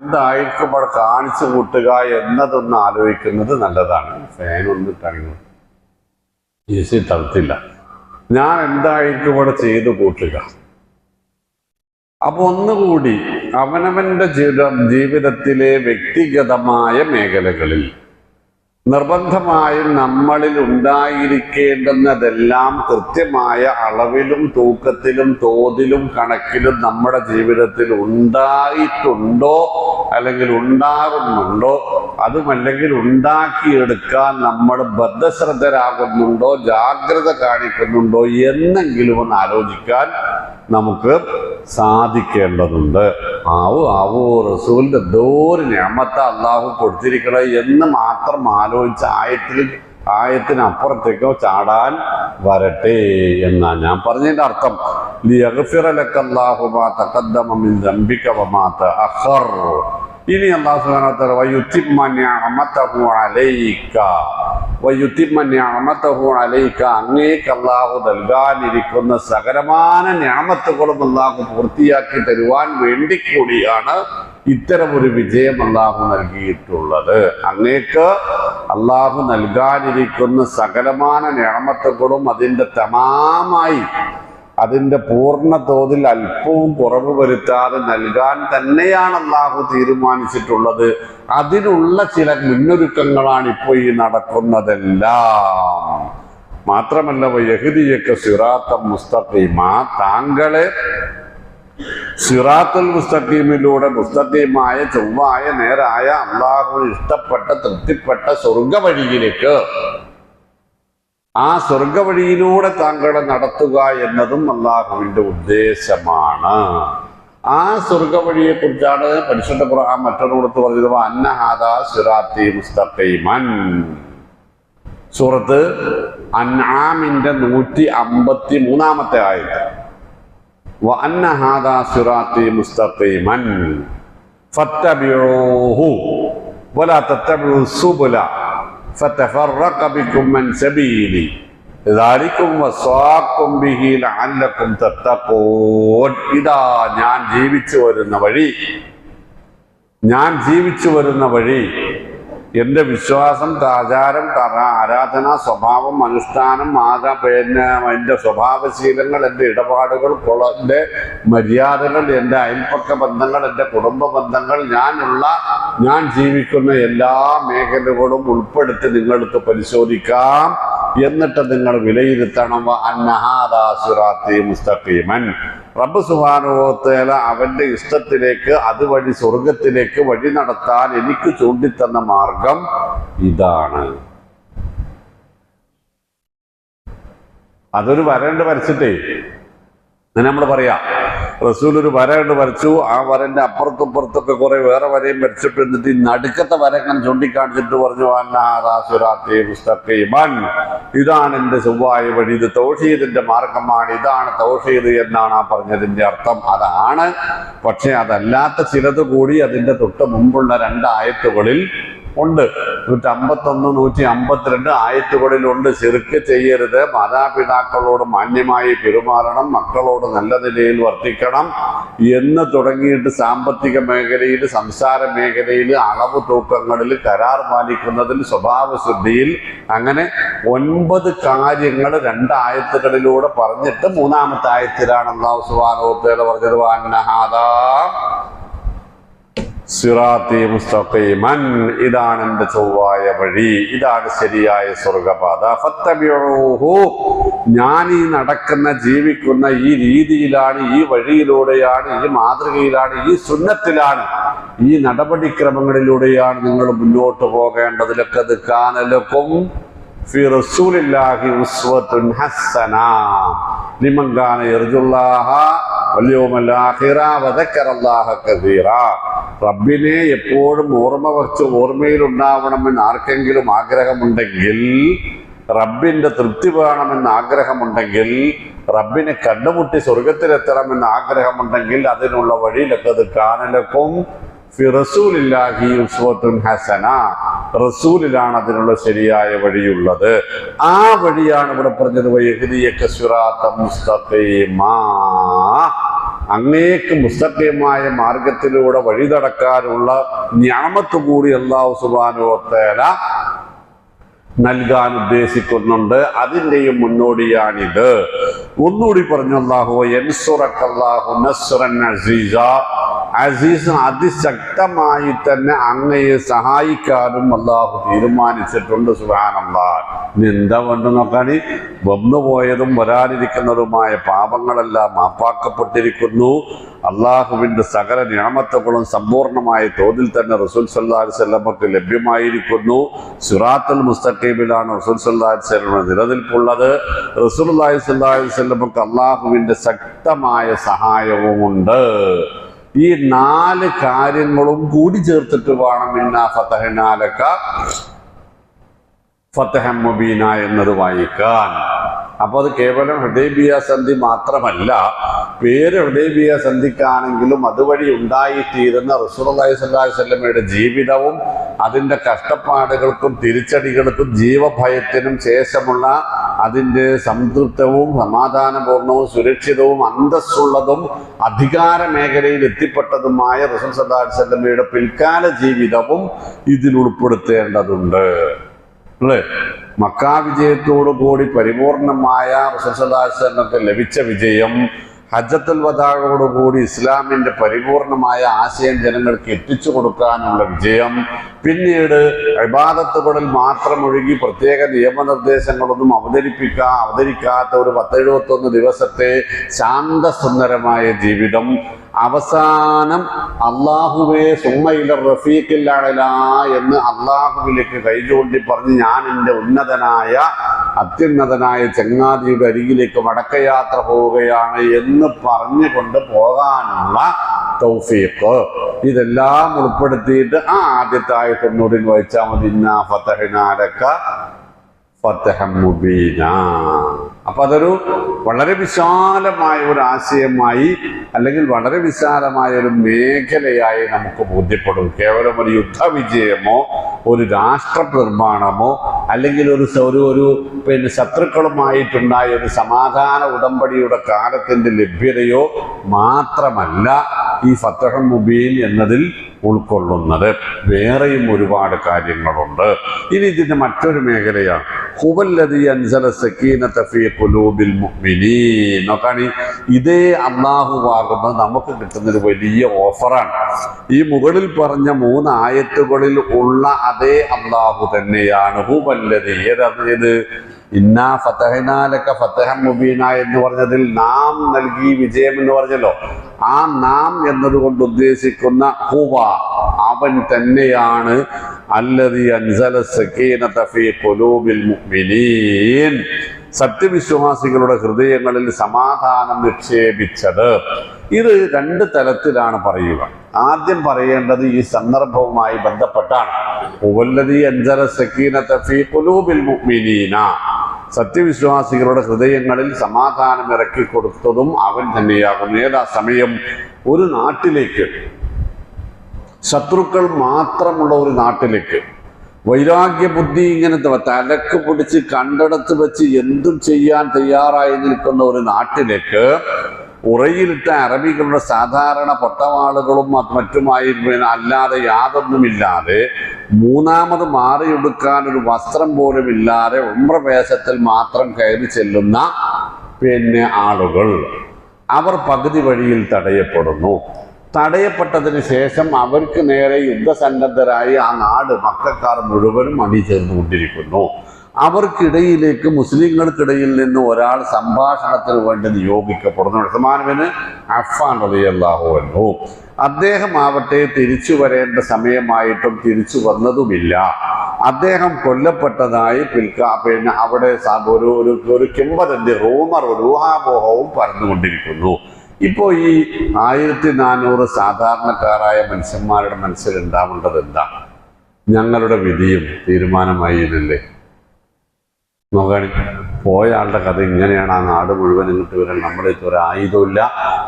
എന്തായിരിക്കും അവിടെ കാണിച്ചു കൂട്ടുക എന്നതൊന്ന് ആലോചിക്കുന്നത് നല്ലതാണ്. ഫാൻ ഒന്നിട്ടാണെങ്കിൽ AC തളർത്തില്ല. ഞാൻ എന്തായിരിക്കും ഇവിടെ ചെയ്തു കൂട്ടുക? അപ്പൊ ഒന്നുകൂടി അവനവന്റെ ജീവിതത്തിലെ വ്യക്തിഗതമായ മേഖലകളിൽ നിർബന്ധമായും നമ്മളിൽ ഉണ്ടായിരിക്കേണ്ടുന്നതെല്ലാം കൃത്യമായ അളവിലും തൂക്കത്തിലും തോതിലും കണക്കിലും നമ്മുടെ ജീവിതത്തിൽ ഉണ്ടായിട്ടുണ്ടോ, അല്ലെങ്കിൽ ഉണ്ടാകുന്നുണ്ടോ, അതുമല്ലെങ്കിൽ ഉണ്ടാക്കിയെടുക്കാൻ നമ്മൾ ബദ്ധശ്രദ്ധരാകുന്നുണ്ടോ, ജാഗ്രത കാണിക്കുന്നുണ്ടോ എന്നെങ്കിലും ഒന്ന് ആലോചിക്കാൻ നമുക്ക് സാധിക്കേണ്ടതുണ്ട്. ആവോ റസൂലിന്റെ ദോര് നിഅമത്ത് അള്ളാഹു കൊടുത്തിരിക്കണേ എന്ന് മാത്രം ആലോചിച്ച് ആയത്തിനപ്പുറത്തേക്കോ ചാടാൻ വരട്ടെ എന്നാണ് ഞാൻ പറഞ്ഞതിന്റെ അർത്ഥം. ലിയഗ്ഫിറ ലക്കല്ലാഹു മാ തഖദ്ദമ മിൻ ദംബിക വമാ തഅഖർ. ഇനി അല്ലാഹു സുബ്ഹാനഹു വ തആല വയുത്തിമ്മ നിഅമതഹു അലൈക അങ്ങേക്ക് അല്ലാഹു നൽകാനിരിക്കുന്ന സകലമാന നിഅമത്തുകളും അല്ലാഹു പൂർത്തിയാക്കി തരുവാൻ വേണ്ടി കൂടിയാണ് ഇത്തരമൊരു വിജയം അല്ലാഹു നൽകിയിട്ടുള്ളത്. അങ്ങേക്ക് അല്ലാഹു നൽകാനിരിക്കുന്ന സകലമാന നിഅമത്തുകളും അതിൻ്റെ തമാമായി, അതിൻ്റെ പൂർണ്ണ തോതിൽ അല്പവും കുറവ് വരുത്താതെ നൽകാൻ തന്നെയാണ് അല്ലാഹു തീരുമാനിച്ചിട്ടുള്ളത്. അതിനുള്ള ചില മുന്നൊരുക്കങ്ങളാണ് ഇപ്പോൾ ഈ നടക്കുന്നതെല്ലാം. മാത്രമല്ല വയഹ്ദിയക സിറാത്തൻ മുസ്തഖീമ, താങ്കളെ സിറാത്തുൽ മുസ്തഖീമിലൂടെ മുസ്തഖീമായ ചൊവ്വായ നേരായ അല്ലാഹുവിന് ഇഷ്ടപ്പെട്ട തൃപ്തിപ്പെട്ട സ്വർഗവഴിയിലേക്ക്, ആ സ്വർഗവഴിയിലൂടെ താങ്കളെ നടത്തുക എന്നതും അല്ലാഹുവിന്റെ ഉദ്ദേശമാണ്. ആ സ്വർഗവഴിയെ കുറിച്ചാണ് പരിശുദ്ധ ഖുർആൻ മറ്റൊരിടത്ത് പറഞ്ഞത് അന്ന ഹാദാ സിറാത്തി മുസ്തഖീമൻ. സൂറത്ത് അൻആമിന്റെ 153 ആയത്ത്. വഅന്ന ഹാദാ സിറാത്തി മുസ്തഖീമൻ ഫത്തബിഊഹു വലാ തത്തബിഉ സുബുല ഫതഫറഖ ബികും അൻ സബീലി ദാലികും വസ്വാഖും ബിഹി ലഅല്ലകും തത്തഖൂൻ. ഇതാ ഞാൻ ജീവിച്ചു വരുന്ന വഴി, എൻ്റെ വിശ്വാസം, ആചാരം, ആരാധന, സ്വഭാവം, അനുഷ്ഠാനം, എൻ്റെ സ്വഭാവശീലങ്ങൾ, എൻ്റെ ഇടപാടുകൾ, എൻ്റെ മര്യാദകൾ, എൻ്റെ അയൽപ്പക്ക ബന്ധങ്ങൾ, എൻ്റെ കുടുംബ ബന്ധങ്ങൾ, ഞാൻ ജീവിക്കുന്ന എല്ലാ മേഖലകളും ഉൾപ്പെടുത്തി നിങ്ങൾക്ക് പരിശോധിക്കാം. എന്നിട്ട് നിങ്ങൾ വിലയിരുത്തണം. അന്ന ഹാദാ സിറാത്തി മുസ്തഖീമൻ. റബ്ബ് സുബ്ഹാനഹു വ തആല അവന്റെ ഇഷ്ടത്തിലേക്ക്, അതുവഴി സ്വർഗത്തിലേക്ക് വഴി നടത്താൻ എനിക്ക് ചൂണ്ടിത്തന്ന മാർഗം ഇതാണ്. അതൊരു വരണ്ട് വരച്ചിട്ടേ നമ്മൾ പറയാം, റസൂൽ ഒരു വരണ്ട് വരച്ചു, ആ വരന്റെ അപ്പുറത്തുപ്പുറത്തൊക്കെ കുറെ വേറെ വരയും വരച്ചിട്ട് എന്നിട്ട് ഈ നടുക്കത്തെ വര ഞാൻ ചൂണ്ടിക്കാണിച്ചിട്ട് പറഞ്ഞു അന്ന ഹാദാ സിറാത്തി മുസ്തഖീമൻ, ഇതാണ് എൻ്റെ ചൊവ്വായ വഴി, ഇത് തൗഹീദിന്റെ മാർഗമാണ്, ഇതാണ് തൗഹീദ് എന്നാണ് ആ പറഞ്ഞതിന്റെ അർത്ഥം. അതാണ്. പക്ഷെ അതല്ലാത്ത ചിലത് കൂടി അതിന്റെ തൊട്ട് മുമ്പുള്ള 2 ആയത്തുകളിൽ ഉണ്ട്. 151, 152 ആയത്തുകളിലുണ്ട്. ശിർക്ക് ചെയ്യരുത്, മാതാപിതാക്കളോട് മാന്യമായി പെരുമാറണം, മക്കളോട് നല്ല നിലയിൽ വർത്തിക്കണം എന്ന് തുടങ്ങിയിട്ട് സാമ്പത്തിക മേഖലയിൽ, സംസാര മേഖലയിൽ, അളവ് തൂക്കങ്ങളിൽ, കരാർ പാലിക്കുന്നതിൽ, സ്വഭാവശുദ്ധിയിൽ, അങ്ങനെ 9 കാര്യങ്ങൾ 2 ആയത്തുകളിലൂടെ പറഞ്ഞിട്ട് 3-ാമത്തെ ആയത്തിലാണ് അല്ലാഹു സുബ്ഹാനഹു വ തആല പറഞ്ഞത് അന്ന ഹാദാ സിറാത്തി മുസ്തഖീമൻ, ഇതാണ് എൻ്റെ ചൊവ്വായ വഴി, ഇതാണ് ശരിയായ സ്വർഗപാത. ഫത്തബിഊഹു, ഞാൻ ഈ നടക്കുന്ന, ജീവിക്കുന്ന ഈ രീതിയിലാണ്, ഈ വഴിയിലൂടെയാണ്, ഈ മാതൃകയിലാണ്, ഈ സുന്നത്തിലാണ്, ഈ നടപടിക്രമങ്ങളിലൂടെയാണ് നിങ്ങൾ മുന്നോട്ട് പോകേണ്ടത്. ലഖദ് കാന ലക്കും ഫി റസൂലില്ലാഹി ഉസ്വത്തുൻ ഹസന ലിമൻ കാന യർജുല്ലാഹ വൽ യൗമൽ ആഖിറ വദക്കറല്ലാഹ കസീറ. റബ്ബിനെ എപ്പോഴും ഓർമ്മയിൽ ഉണ്ടാവണമെന്ന് ആർക്കെങ്കിലും ആഗ്രഹമുണ്ടെങ്കിൽ, റബ്ബിന്റെ തൃപ്തി വേണമെന്ന് ആഗ്രഹമുണ്ടെങ്കിൽ, റബ്ബിനെ കണ്ടുമുട്ടി സ്വർഗത്തിലെത്തണമെന്ന് ആഗ്രഹമുണ്ടെങ്കിൽ അതിനുള്ള വഴി ലഖദ് കാന ലക്കും ഫി റസൂലില്ലാഹി ഉസ്വത്തുൻ ഹസന, റസൂലിലാണ് അതിനുള്ള ശരിയായ വഴിയുള്ളത്. ആ വഴിയാണ് ഇവിടെ പറഞ്ഞത് വയഹ്ദിയക സിറാത്തൻ മുസ്തഖീമ. അങ്ങേക്ക് മുസ്തഖീമായ മാർഗത്തിലൂടെ വഴി നടക്കാനുള്ള നിഅമത്ത് കൂടി അല്ലാഹു സുബ്ഹാനഹു വ തആല നൽകാൻ ഉദ്ദേശിക്കുന്നുണ്ട്. അതിൻ്റെയും മുന്നോടിയാണിത്. ഒന്നുകൂടി പറഞ്ഞു, അല്ലാഹു യൻസുറക്കല്ലാഹു നസ്റൻ അസീസ, അസീസ് അതിശക്തമായി തന്നെ അങ്ങയെ സഹായിക്കാനും അല്ലാഹു തീരുമാനിച്ചിട്ടുണ്ട്. സുബ്ഹാനല്ലാഹ്. ഇനി എന്താ വേണ്ട നോക്കാനി, വന്നുപോയതും വരാനിരിക്കുന്നതുമായ പാപങ്ങളെല്ലാം മാപ്പാക്കപ്പെട്ടിരിക്കുന്നു. അള്ളാഹുവിൻ്റെ സകല നിഅമത്തുകളും സമ്പൂർണമായ തോതിൽ തന്നെ റസൂൽ സല്ലല്ലാഹു അലൈഹി വസല്ലമക്ക് ലഭ്യമായിരിക്കുന്നു. സിറാത്തുൽ മുസ്തഖീമിലാണ് റസൂൽ സല്ലല്ലാഹു അലൈഹി വസല്ലം നിലനിൽപ്പുള്ളത്. റസൂലുള്ളാഹി സ്വല്ലല്ലാഹു അലൈഹി വസല്ലമക്ക് അള്ളാഹുവിൻ്റെ ശക്തമായ സഹായവുമുണ്ട്. ഈ 4 കാര്യങ്ങളും കൂടി ചേർത്തിട്ട് വേണം ഇന്നാ ഫതഹ്നാ ലക ഫതഹൻ മുബീന എന്നത് വായിക്കാൻ. അപ്പോൾ അത് കേവലം ഹുദൈബിയ സന്ധി മാത്രമല്ല, പേര് ഹുദൈബിയ സന്ധിക്കാണെങ്കിലും അതുവഴി ഉണ്ടായിത്തീരുന്ന റസൂലുള്ളാഹി സ്വല്ലല്ലാഹു അലൈഹി വസല്ലമയുടെ ജീവിതവും അതിൻ്റെ കഷ്ടപ്പാടുകൾക്കും തിരിച്ചടികൾക്കും ജീവഭയത്തിനും ശേഷമുള്ള അതിൻ്റെ സംതൃപ്തവും സമാധാനപൂർണവും സുരക്ഷിതവും അന്തസ്സുള്ളതും അധികാര മേഖലയിൽ എത്തിപ്പെട്ടതുമായ റസൂൽ സല്ലല്ലാഹു അലൈഹി വസല്ലമയുടെ പിൽക്കാല ജീവിതവും ഇതിൽ ഉൾപ്പെടുത്തേണ്ടതുണ്ട്. അല്ലേ? മക്കാ വിജയത്തോടു കൂടി പരിപൂർണമായ റസൂൽ സല്ലല്ലാഹു അലൈഹി വസല്ലമക്ക് ലഭിച്ച വിജയം, ഹജ്ജത്തുൽ വദാഅോടുകൂടി ഇസ്ലാമിൻ്റെ പരിപൂർണമായ ആശയം ജനങ്ങൾക്ക് എത്തിച്ചു കൊടുക്കാനുള്ള വിജയം, പിന്നീട് ഇബാദത്തുകളിൽ മാത്രം ഒഴുകി പ്രത്യേക നിയമനിർദ്ദേശങ്ങളൊന്നും അവതരിക്കാത്ത ഒരു 1071 ദിവസത്തെ ശാന്തസുന്ദരമായ ജീവിതം, അവസാനം അള്ളാഹുവേ സുമ്മയില റഫീഖിൽ അഅ്ലാ എന്ന് അള്ളാഹുവിലേക്ക് കൈചൂണ്ടി പറഞ്ഞ് ഞാൻ എൻ്റെ അത്യുന്നതനായ ചങ്ങാതിയുടെ അരികിലേക്ക് മടക്കയാത്ര പോവുകയാണ് എന്ന് പറഞ്ഞുകൊണ്ട് പോകാനുള്ള തൗഫീഖ്, ഇതെല്ലാം ഉൾപ്പെടുത്തിയിട്ട് ആ ആദ്യത്തെ ആയത്തൊന്നുകൂടി വായിച്ചാൽ മതി. ഇന്നാ ഫതഹ്നാ ലക ഫതഹൻ മുബീന. അപ്പൊ അതൊരു വളരെ വിശാലമായ ഒരു ആശയമായി, അല്ലെങ്കിൽ വളരെ വിശാലമായ ഒരു മേഖലയായി നമുക്ക് ബോധ്യപ്പെടും. കേവലം ഒരു യുദ്ധവിജയമോ ഒരു രാഷ്ട്ര നിർമ്മാണമോ അല്ലെങ്കിൽ ഒരു ശത്രുക്കളുമായിട്ടുണ്ടായ ഒരു സമാധാന ഉടമ്പടിയുടെ കാലത്തിന്റെ ലഭ്യതയോ മാത്രമല്ല ഈ ഫതഹ് മുബീൻ എന്നതിൽ ഉൾക്കൊള്ളുന്നത്. വേറെയും ഒരുപാട് കാര്യങ്ങളുണ്ട്. ഇനി ഇതിന്റെ മറ്റൊരു മേഖലയാണ് ഹുവല്ലദീ അൻസല സക്കീനത ഫീ ഖുലൂബിൽ മുഅ്മിനീൻ. നോക്കാണി, ഇതേ അല്ലാഹുവാകുന്നത് നമുക്ക് കിട്ടുന്നൊരു വലിയ ഓഫറാണ്. ഈ മുകളിൽ പറഞ്ഞ 3 ആയത്തുകളിൽ ഉള്ള അതേ അല്ലാഹു തന്നെയാണ് ഹുവല്ലദീ. ഏത് ഇന്നാ ഫതഹ്നാ ലക ഫതഹൻ മുബീന എന്ന് പറഞ്ഞതിൽ നാം നൽകി വിജയം എന്ന് പറഞ്ഞല്ലോ, ആ നാം എന്നതുകൊണ്ട് ഉദ്ദേശിക്കുന്ന ഹുവ അവൻ തന്നെയാണ് അല്ലദീ അൻസല സക്കീനത ഫീ ഖുലൂബിൽ മുഅ്മിനീൻ, സത്യവിശ്വാസികളുടെ ഹൃദയങ്ങളിൽ സമാധാനം നിക്ഷേപിച്ചത്. ഇത് 2 തലത്തിലാണ് പറയുക. ആദ്യം പറയേണ്ടത് ഈ സന്ദർഭവുമായി ബന്ധപ്പെട്ടാണ്. ഹുവല്ലദീ അൻസല സക്കീനത ഫീ ഖുലൂബിൽ മുഅ്മിനീന, സത്യവിശ്വാസികളുടെ ഹൃദയങ്ങളിൽ സമാധാനം ഇറക്കി കൊടുത്തതും അവൻ തന്നെയാകുന്നു. ഏതാ സമയം ഒരു നാട്ടിലേക്ക്, ശത്രുക്കൾ മാത്രമുള്ള ഒരു നാട്ടിലേക്ക്, വൈരാഗ്യ ബുദ്ധി ഇങ്ങനെ തലക്ക് പിടിച്ച് കണ്ടിടത്ത് വെച്ച് എന്തും ചെയ്യാൻ തയ്യാറായി നിൽക്കുന്ന ഒരു നാട്ടിലേക്ക് ഉറയിലിട്ട അറബികളുടെ സാധാരണ പൊട്ടവാളുകളും മറ്റുമായി അല്ലാതെ യാതൊന്നുമില്ലാതെ മൂന്നാമത് മാറിയെടുക്കാൻ ഒരു വസ്ത്രം പോലും ഇല്ലാതെ ഉംറ വേഷത്തിൽ മാത്രം കയറി ചെല്ലുന്ന ആളുകൾ, അവർ പകുതി വഴിയിൽ തടയപ്പെടുന്നു. തടയപ്പെട്ടതിന് ശേഷം അവർക്ക് നേരെ യുദ്ധസന്നദ്ധരായി ആ നാട് മക്കക്കാർ മുഴുവനും അണിചേർന്നുകൊണ്ടിരിക്കുന്നു. അവർക്കിടയിലേക്ക് മുസ്ലിങ്ങൾക്കിടയിൽ നിന്ന് ഒരാൾ സംഭാഷണത്തിന് വേണ്ടി നിയോഗിക്കപ്പെടുന്നു. ഉസ്മാൻ ബിൻ അഫ്ഫാൻ റളിയല്ലാഹു അൻഹു. അദ്ദേഹം ആവട്ടെ തിരിച്ചു വരേണ്ട സമയമായിട്ടും തിരിച്ചു വന്നതുമില്ല. അദ്ദേഹം കൊല്ലപ്പെട്ടതായി അവിടെ ഒരു കിംവദന്തി, ഒരു ഊഹാപോഹവും പറഞ്ഞുകൊണ്ടിരിക്കുന്നു. ഇപ്പോൾ ഈ 1400 സാധാരണക്കാരായ മനുഷ്യന്മാരുടെ മനസ്സിലുണ്ടാവേണ്ടത് എന്താ? ഞങ്ങളുടെ വിധിയും തീരുമാനമായില്ലേ? നോക്കാണി, പോയ ആളുടെ കഥ ഇങ്ങനെയാണ്. ആ നാട് മുഴുവൻ ഇങ്ങോട്ട് വരാൻ നമ്മുടെ അടുത്ത് ഒരു ആയുധമില്ല,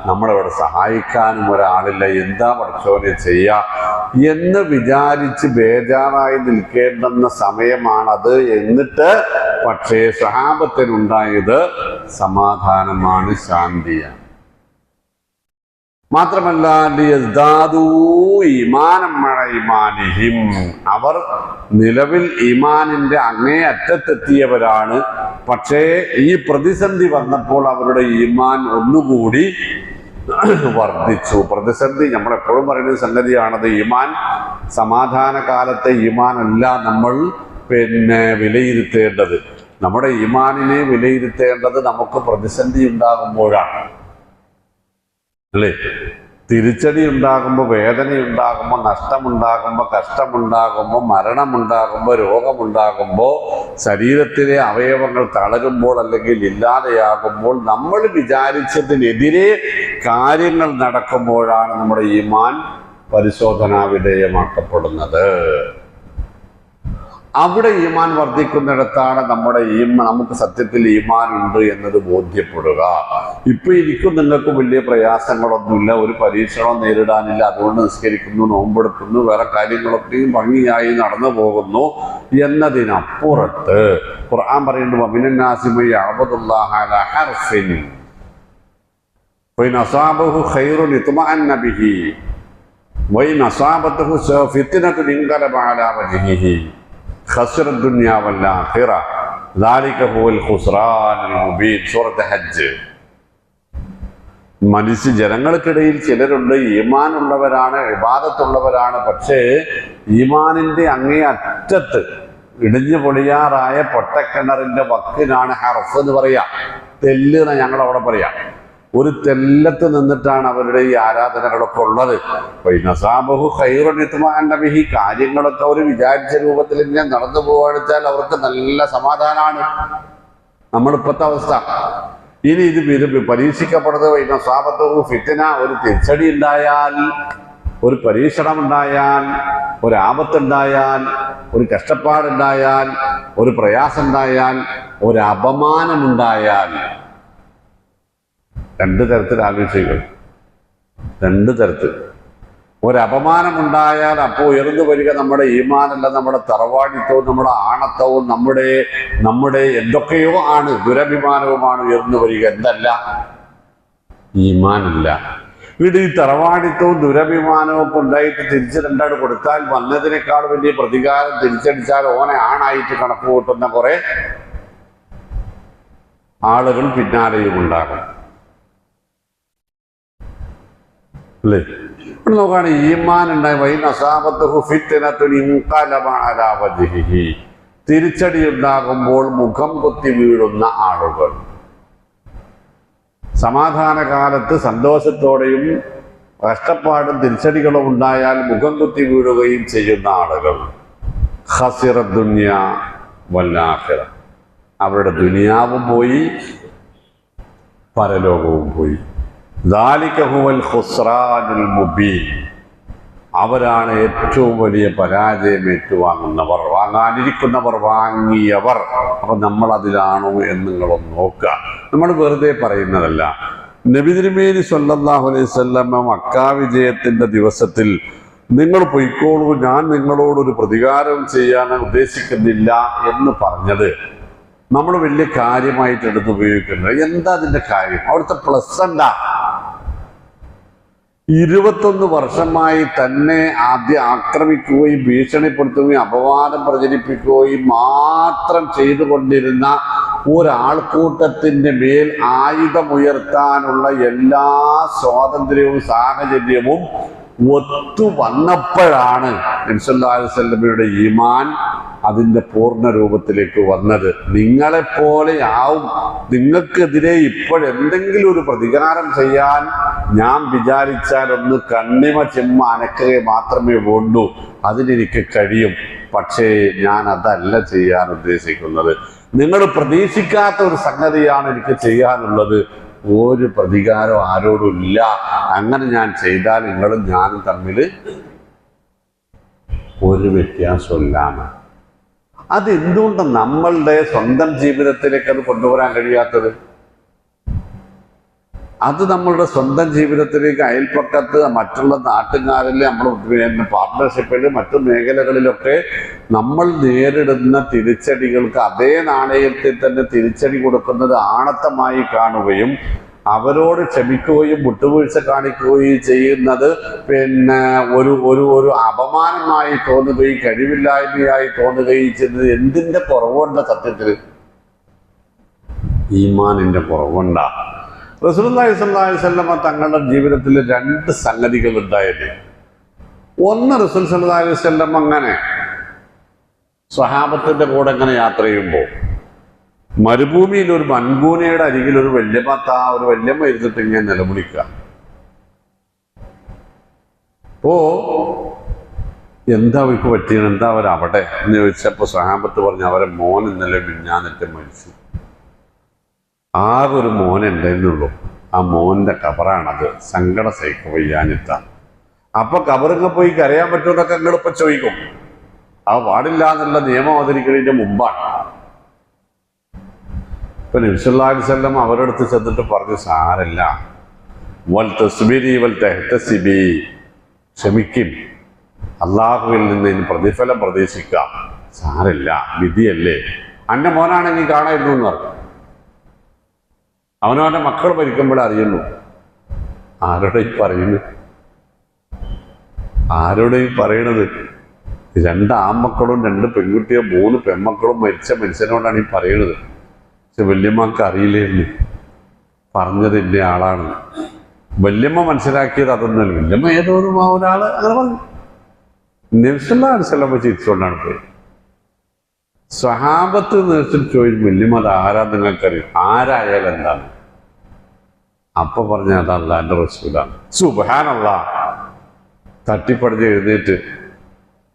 നമ്മളവിടെ സഹായിക്കാനും ഒരാളില്ല, എന്താ പഠിച്ചോനെ ചെയ്യാ എന്ന് വിചാരിച്ച് ബേജാറായി നിൽക്കേണ്ടുന്ന സമയമാണത്. എന്നിട്ട് പക്ഷേ സ്വഹാബത്തിനുണ്ടായത് സമാധാനമാണ്, ശാന്തിയാണ്. മാത്രമല്ല ഈമാനിഹിം, അവർ നിലവിൽ ഈമാനിന്റെ അങ്ങേ അറ്റത്തെത്തിയവരാണ്. പക്ഷേ ഈ പ്രതിസന്ധി വന്നപ്പോൾ അവരുടെ ഈമാൻ ഒന്നുകൂടി വർദ്ധിച്ചു. പ്രതിസന്ധി നമ്മളെപ്പോഴും പറയുന്ന സംഗതിയാണത്. ഈമാൻ സമാധാന കാലത്തെ ഈമാൻ അല്ല നമ്മൾ വിലയിരുത്തേണ്ടത്. നമ്മുടെ ഈമാനിനെ വിലയിരുത്തേണ്ടത് നമുക്ക് പ്രതിസന്ധി ഉണ്ടാകുമ്പോഴാണ്, അല്ലേ? തിരിച്ചടി ഉണ്ടാകുമ്പോൾ, വേദനയുണ്ടാകുമ്പോൾ, നഷ്ടമുണ്ടാകുമ്പോൾ, കഷ്ടമുണ്ടാകുമ്പോൾ, മരണമുണ്ടാകുമ്പോൾ, രോഗമുണ്ടാകുമ്പോൾ, ശരീരത്തിലെ അവയവങ്ങൾ തളരുമ്പോൾ അല്ലെങ്കിൽ ഇല്ലാതെയാകുമ്പോൾ, നമ്മൾ വിചാരിച്ചതിനെതിരെ കാര്യങ്ങൾ നടക്കുമ്പോഴാണ് നമ്മുടെ ഈമാൻ പരിശോധനാ വിധേയമാക്കപ്പെടുന്നത്. അവിടെ ഈമാൻ വർദ്ധിക്കുന്നിടത്താണ് നമുക്ക് സത്യത്തിൽ ഈമാൻ ഉണ്ട് എന്നത് ബോധ്യപ്പെടുക. ഇപ്പൊ എനിക്കും നിങ്ങൾക്കും വലിയ പ്രയാസങ്ങളൊന്നുമില്ല, ഒരു പരീക്ഷണം നേരിടാനില്ല, അതുകൊണ്ട് നിസ്കരിക്കുന്നു, നോമ്പെടുക്കുന്നു, വേറെ കാര്യങ്ങളൊക്കെയും ഭംഗിയായി നടന്നു പോകുന്നു എന്നതിനപ്പുറത്ത് ഖുർആൻ പറയുന്നു, വമിനന്നാസി യഅ്ബുദുല്ലാഹ അലാ ഹർഫിൻ ഫഇൻ അസാബഹു ഖൈറുൻ ഇത്മഅന്ന ബിഹി വഇൻ അസാബതഹു ഫിത്നത്തുൻ ഇൻഖലബ അലാ വജ്ഹിഹി ഖസ്റ ദുനിയ വൽ ആഖിറ ദാലിക ഹുവൽ ഖുസ്റാനുൽ മുബീൻ. സൂറത്ത് ഹജ്ജ്. ജനങ്ങൾക്കിടയിൽ ചിലരുണ്ട്, ഈമാനുള്ളവരാണ്, ഇബാദത്തുള്ളവരാണ്, പക്ഷേ ഈമാനിന്റെ അങ്ങേ അറ്റത്ത് ഇടിഞ്ഞു പൊളിയാറായ പൊട്ടക്കിണറിന്റെ വക്കിനാണ് ഹർഫ് എന്ന് പറയാ. തെല്ല് എന്ന് ഞങ്ങൾ അവിടെ പറയാം. ഒരു തെല്ലത്ത് നിന്നിട്ടാണ് അവരുടെ ഈ ആരാധനകളൊക്കെ ഉള്ളത്. കാര്യങ്ങളൊക്കെ അവർ വിചാരിച്ച രൂപത്തിൽ ഇങ്ങനെ നടന്നു പോവാന്ന് വെച്ചാൽ അവർക്ക് നല്ല സമാധാനമാണ്. നമ്മളിപ്പോഴത്തെ അവസ്ഥ. ഇനി ഇത് പരീക്ഷിക്കപ്പെടുന്നത് ഫിത്ന, ഒരു തിരിച്ചടി ഉണ്ടായാൽ, ഒരു പരീക്ഷണം ഉണ്ടായാൽ, ഒരു ആപത്തുണ്ടായാൽ, ഒരു കഷ്ടപ്പാടുണ്ടായാൽ, ഒരു പ്രയാസം ഉണ്ടായാൽ, ഒരു അപമാനമുണ്ടായാൽ, രണ്ട് തരത്തിൽ ആലോചിക്കുക. രണ്ട് തരത്തിൽ. ഒരു അപമാനമുണ്ടായാൽ അപ്പോൾ ഉയർന്നു വരിക നമ്മുടെ ഈമാനല്ല, നമ്മുടെ തറവാടിത്തവും നമ്മുടെ ആണത്തവും നമ്മുടെ എന്തൊക്കെയോ ആണ്, ദുരഭിമാനവുമാണ് ഉയർന്നു വരിക. എന്തല്ല? ഈമാനല്ല. ഇവിടെ ഈ തറവാടിത്തവും ദുരഭിമാനവും ഒക്കെ ഉണ്ടായിട്ട് തിരിച്ച് രണ്ടാട് കൊടുത്താൽ വന്നതിനേക്കാൾ വലിയ പ്രതികാരം തിരിച്ചടിച്ചാൽ ഓനെ ആണായിട്ട് കണക്ക് കൂട്ടുന്ന കുറെ ആളുകൾ പിന്നാലെയും ഉണ്ടാകും, അല്ലേ? ഇവിടെ നോക്കുകയാണ്, ഈമാൻ ഉണ്ടായി തിരിച്ചടി ഉണ്ടാകുമ്പോൾ മുഖം കുത്തി വീഴുന്ന ആളുകൾ, സമാധാന കാലത്ത് സന്തോഷത്തോടെയും കഷ്ടപ്പാടും തിരിച്ചടികളും ഉണ്ടായാൽ മുഖം കുത്തി വീഴുകയും ചെയ്യുന്ന ആളുകൾ, ഖസിറ ദുനിയ വൽ ആഖിറ, അവരുടെ ദുനിയാവും പോയി പരലോകവും പോയി. ദാലിക ഹുവൽ ഖുസ്റാനുൽ മുബീൻ, അവരാണ് ഏറ്റവും വലിയ പരാജയം ഏറ്റുവാങ്ങുന്നവർ, വാങ്ങാനിരിക്കുന്നവർ, വാങ്ങിയവർ. അപ്പൊ നമ്മൾ അതിലാണോ എന്ന് നിങ്ങളൊന്ന് നോക്കുക. നമ്മൾ വെറുതെ പറയുന്നതല്ല. നബി തിരുമേനി സ്വല്ലല്ലാഹു അലൈഹി വസല്ലം മക്ക വിജയത്തിന്റെ ദിവസത്തിൽ നിങ്ങൾ പൊയ്ക്കോളൂ, ഞാൻ നിങ്ങളോടൊരു പ്രതികാരം ചെയ്യാൻ ഉദ്ദേശിക്കുന്നില്ല എന്ന് പറഞ്ഞത് നമ്മൾ വലിയ കാര്യമായിട്ട് എടുത്ത് ഉപയോഗിക്കുന്നത്. എന്താ അതിന്റെ കാര്യം? അവിടുത്തെ പ്ലസ് എന്താ? 21 വർഷമായി തന്നെ ആദ്യം ആക്രമിക്കുകയും ഭീഷണിപ്പെടുത്തുകയും അപവാദം പ്രചരിപ്പിക്കുകയും മാത്രം ചെയ്തുകൊണ്ടിരുന്ന ഒരാൾക്കൂട്ടത്തിന്റെ മേൽ ആയുധമുയർത്താനുള്ള എല്ലാ സ്വാതന്ത്ര്യവും സാഹചര്യവും ഒത്തു വന്നപ്പോഴാണ് നബി സല്ലല്ലാഹു അലൈഹി വസല്ലമയുടെ ഈമാൻ അതിൻ്റെ പൂർണ്ണ രൂപത്തിലേക്ക് വന്നത്. നിങ്ങളെപ്പോലെ ആവും. നിങ്ങൾക്കെതിരെ ഇപ്പോഴെന്തെങ്കിലും ഒരു പ്രതികാരം ചെയ്യാൻ ഞാൻ വിചാരിച്ചാൽ ഒന്ന് കണ്ണിമ ചെമ്മ അനക്കുക മാത്രമേ വേണ്ടൂ, അതിനെനിക്ക് കഴിയും. പക്ഷേ ഞാൻ അതല്ല ചെയ്യാൻ ഉദ്ദേശിക്കുന്നത്. നിങ്ങൾ പ്രതീക്ഷിക്കാത്ത ഒരു സംഗതിയാണ് എനിക്ക് ചെയ്യാനുള്ളത്. ഒരു പ്രതികാരം ആരോടും ഇല്ല. അങ്ങനെ ഞാൻ ചെയ്താൽ നിങ്ങളും ഞാനും തമ്മിൽ ഒരു വ്യത്യാസമില്ലാണ്. അതെന്തുകൊണ്ട് നമ്മളുടെ സ്വന്തം ജീവിതത്തിലേക്ക് അത് കൊണ്ടുവരാൻ കഴിയാത്തത്? അത് നമ്മളുടെ സ്വന്തം ജീവിതത്തിലേക്ക്, അയൽപ്പക്കത്ത്, മറ്റുള്ള നാട്ടുകാരിൽ, നമ്മൾ പാർട്ട്ണർഷിപ്പിൽ, മറ്റു മേഖലകളിലൊക്കെ നമ്മൾ നേരിടുന്ന തിരിച്ചടികൾക്ക് അതേ നാണയത്തിൽ തന്നെ തിരിച്ചടി കൊടുക്കുന്നത് ആണത്തമായി കാണുകയും അവരോട് ക്ഷമിക്കുകയും വിട്ടുവീഴ്ച കാണിക്കുകയും ചെയ്യുന്നത് പിന്നെ ഒരു ഒരു ഒരു അപമാനമായി തോന്നുകയും കഴിവില്ലായ്മയായി തോന്നുകയും ചെയ്യുന്നത് എന്തിന്റെ കുറവുണ്ട? സത്യത്തിൽ ഈമാനിന്റെ കുറവുണ്ട. റസൂലുള്ളാഹി സ്വല്ലല്ലാഹു അലൈഹി വസല്ലമ തങ്ങളുടെ ജീവിതത്തിൽ രണ്ട് സംഗതികൾ ഉണ്ടായിരുന്നു. ഒന്ന്, റസൂൽ സ്വല്ലല്ലാഹു അലൈഹി വസല്ലം അങ്ങനെ സ്വഹാബത്തിന്റെ കൂടെ ഇങ്ങനെ യാത്ര ചെയ്യുമ്പോൾ മരുഭൂമിയിൽ ഒരു മൺകൂനയുടെ അരികിൽ ഒരു വല്യമ്മ ഇരുന്നിട്ട് ഇങ്ങനെ നിലവിളിക്കുക. അപ്പോ എന്താ അവർക്ക് പറ്റിയത്, എന്താ അവരവിടെ എന്ന് ചോദിച്ചപ്പോൾ സ്വഹാബത്ത് പറഞ്ഞു, അവരെ മോൻ ഇന്നലെ മിഞ്ഞാന്നിട്ട് മരിച്ചു. ആകെ ഒരു മോനുണ്ടായിരുന്നുള്ളൂ. ആ മോന്റെ കബറാണത്. സങ്കട സഹിക്കുക വയ്യാഞ്ഞിട്ടാണ്. അപ്പൊ കബറിങ്ങ പോയി കരയാൻ പറ്റുമെന്നൊക്കെ നിങ്ങളിപ്പോ ചോദിക്കും. ആ പാടില്ല എന്നുള്ള നിയമം അവതരിക്കുന്നതിന്റെ മുമ്പാണ്. ഇപ്പൊ നബി സല്ലല്ലാഹു അലൈഹി വസല്ലം അവരടുത്ത് ചെന്നിട്ട് പറഞ്ഞു, സാരല്ല, വൽ തസ്ബിരി വൽ തഹ്തസിബി, ക്ഷമിക്കും, അള്ളാഹുവിൽ നിന്ന് ഇനി പ്രതിഫലം പ്രതീക്ഷിക്കാം, സാരല്ല, വിധിയല്ലേ. അന്റെ മോനാണെങ്കിൽ കാണായിരുന്നു എന്ന് പറഞ്ഞു. അവനവന്റെ മക്കൾ മരിക്കുമ്പോഴേ അറിയുന്നു. ആരോടെയും പറയണത്? രണ്ട് ആൺമക്കളും 2 പെൺകുട്ടിയോ 3 പെൺമക്കളും മരിച്ച മനുഷ്യനോടാണ് ഈ പറയണത്. പക്ഷെ വല്യമ്മക്ക് അറിയില്ലായിരുന്നു പറഞ്ഞത് ഇന്ന ആളാണ്. വല്യമ്മ മനസ്സിലാക്കിയത് അതൊന്നുമല്ല. വല്യമ്മ ഏതോ ഒരാള് അങ്ങനെ പറഞ്ഞു. നബി സല്ലല്ലാഹു അലൈഹി വസല്ലം ചിരിച്ചുകൊണ്ടാണ് പോയി. സ്വഹാബത്ത് നേരിട്ട് ചോദിച്ചു, വല്യമ്മ അത് ആരാ നിങ്ങൾക്കറിയും? ആരായാലും എന്താണ്? അപ്പൊ പറഞ്ഞ അത് അല്ലാഹുവിന്റെ റസൂലാണ്. സുബ്ഹാനല്ലാഹ്. തട്ടിപ്പടിച്ച് എഴുന്നേറ്റ്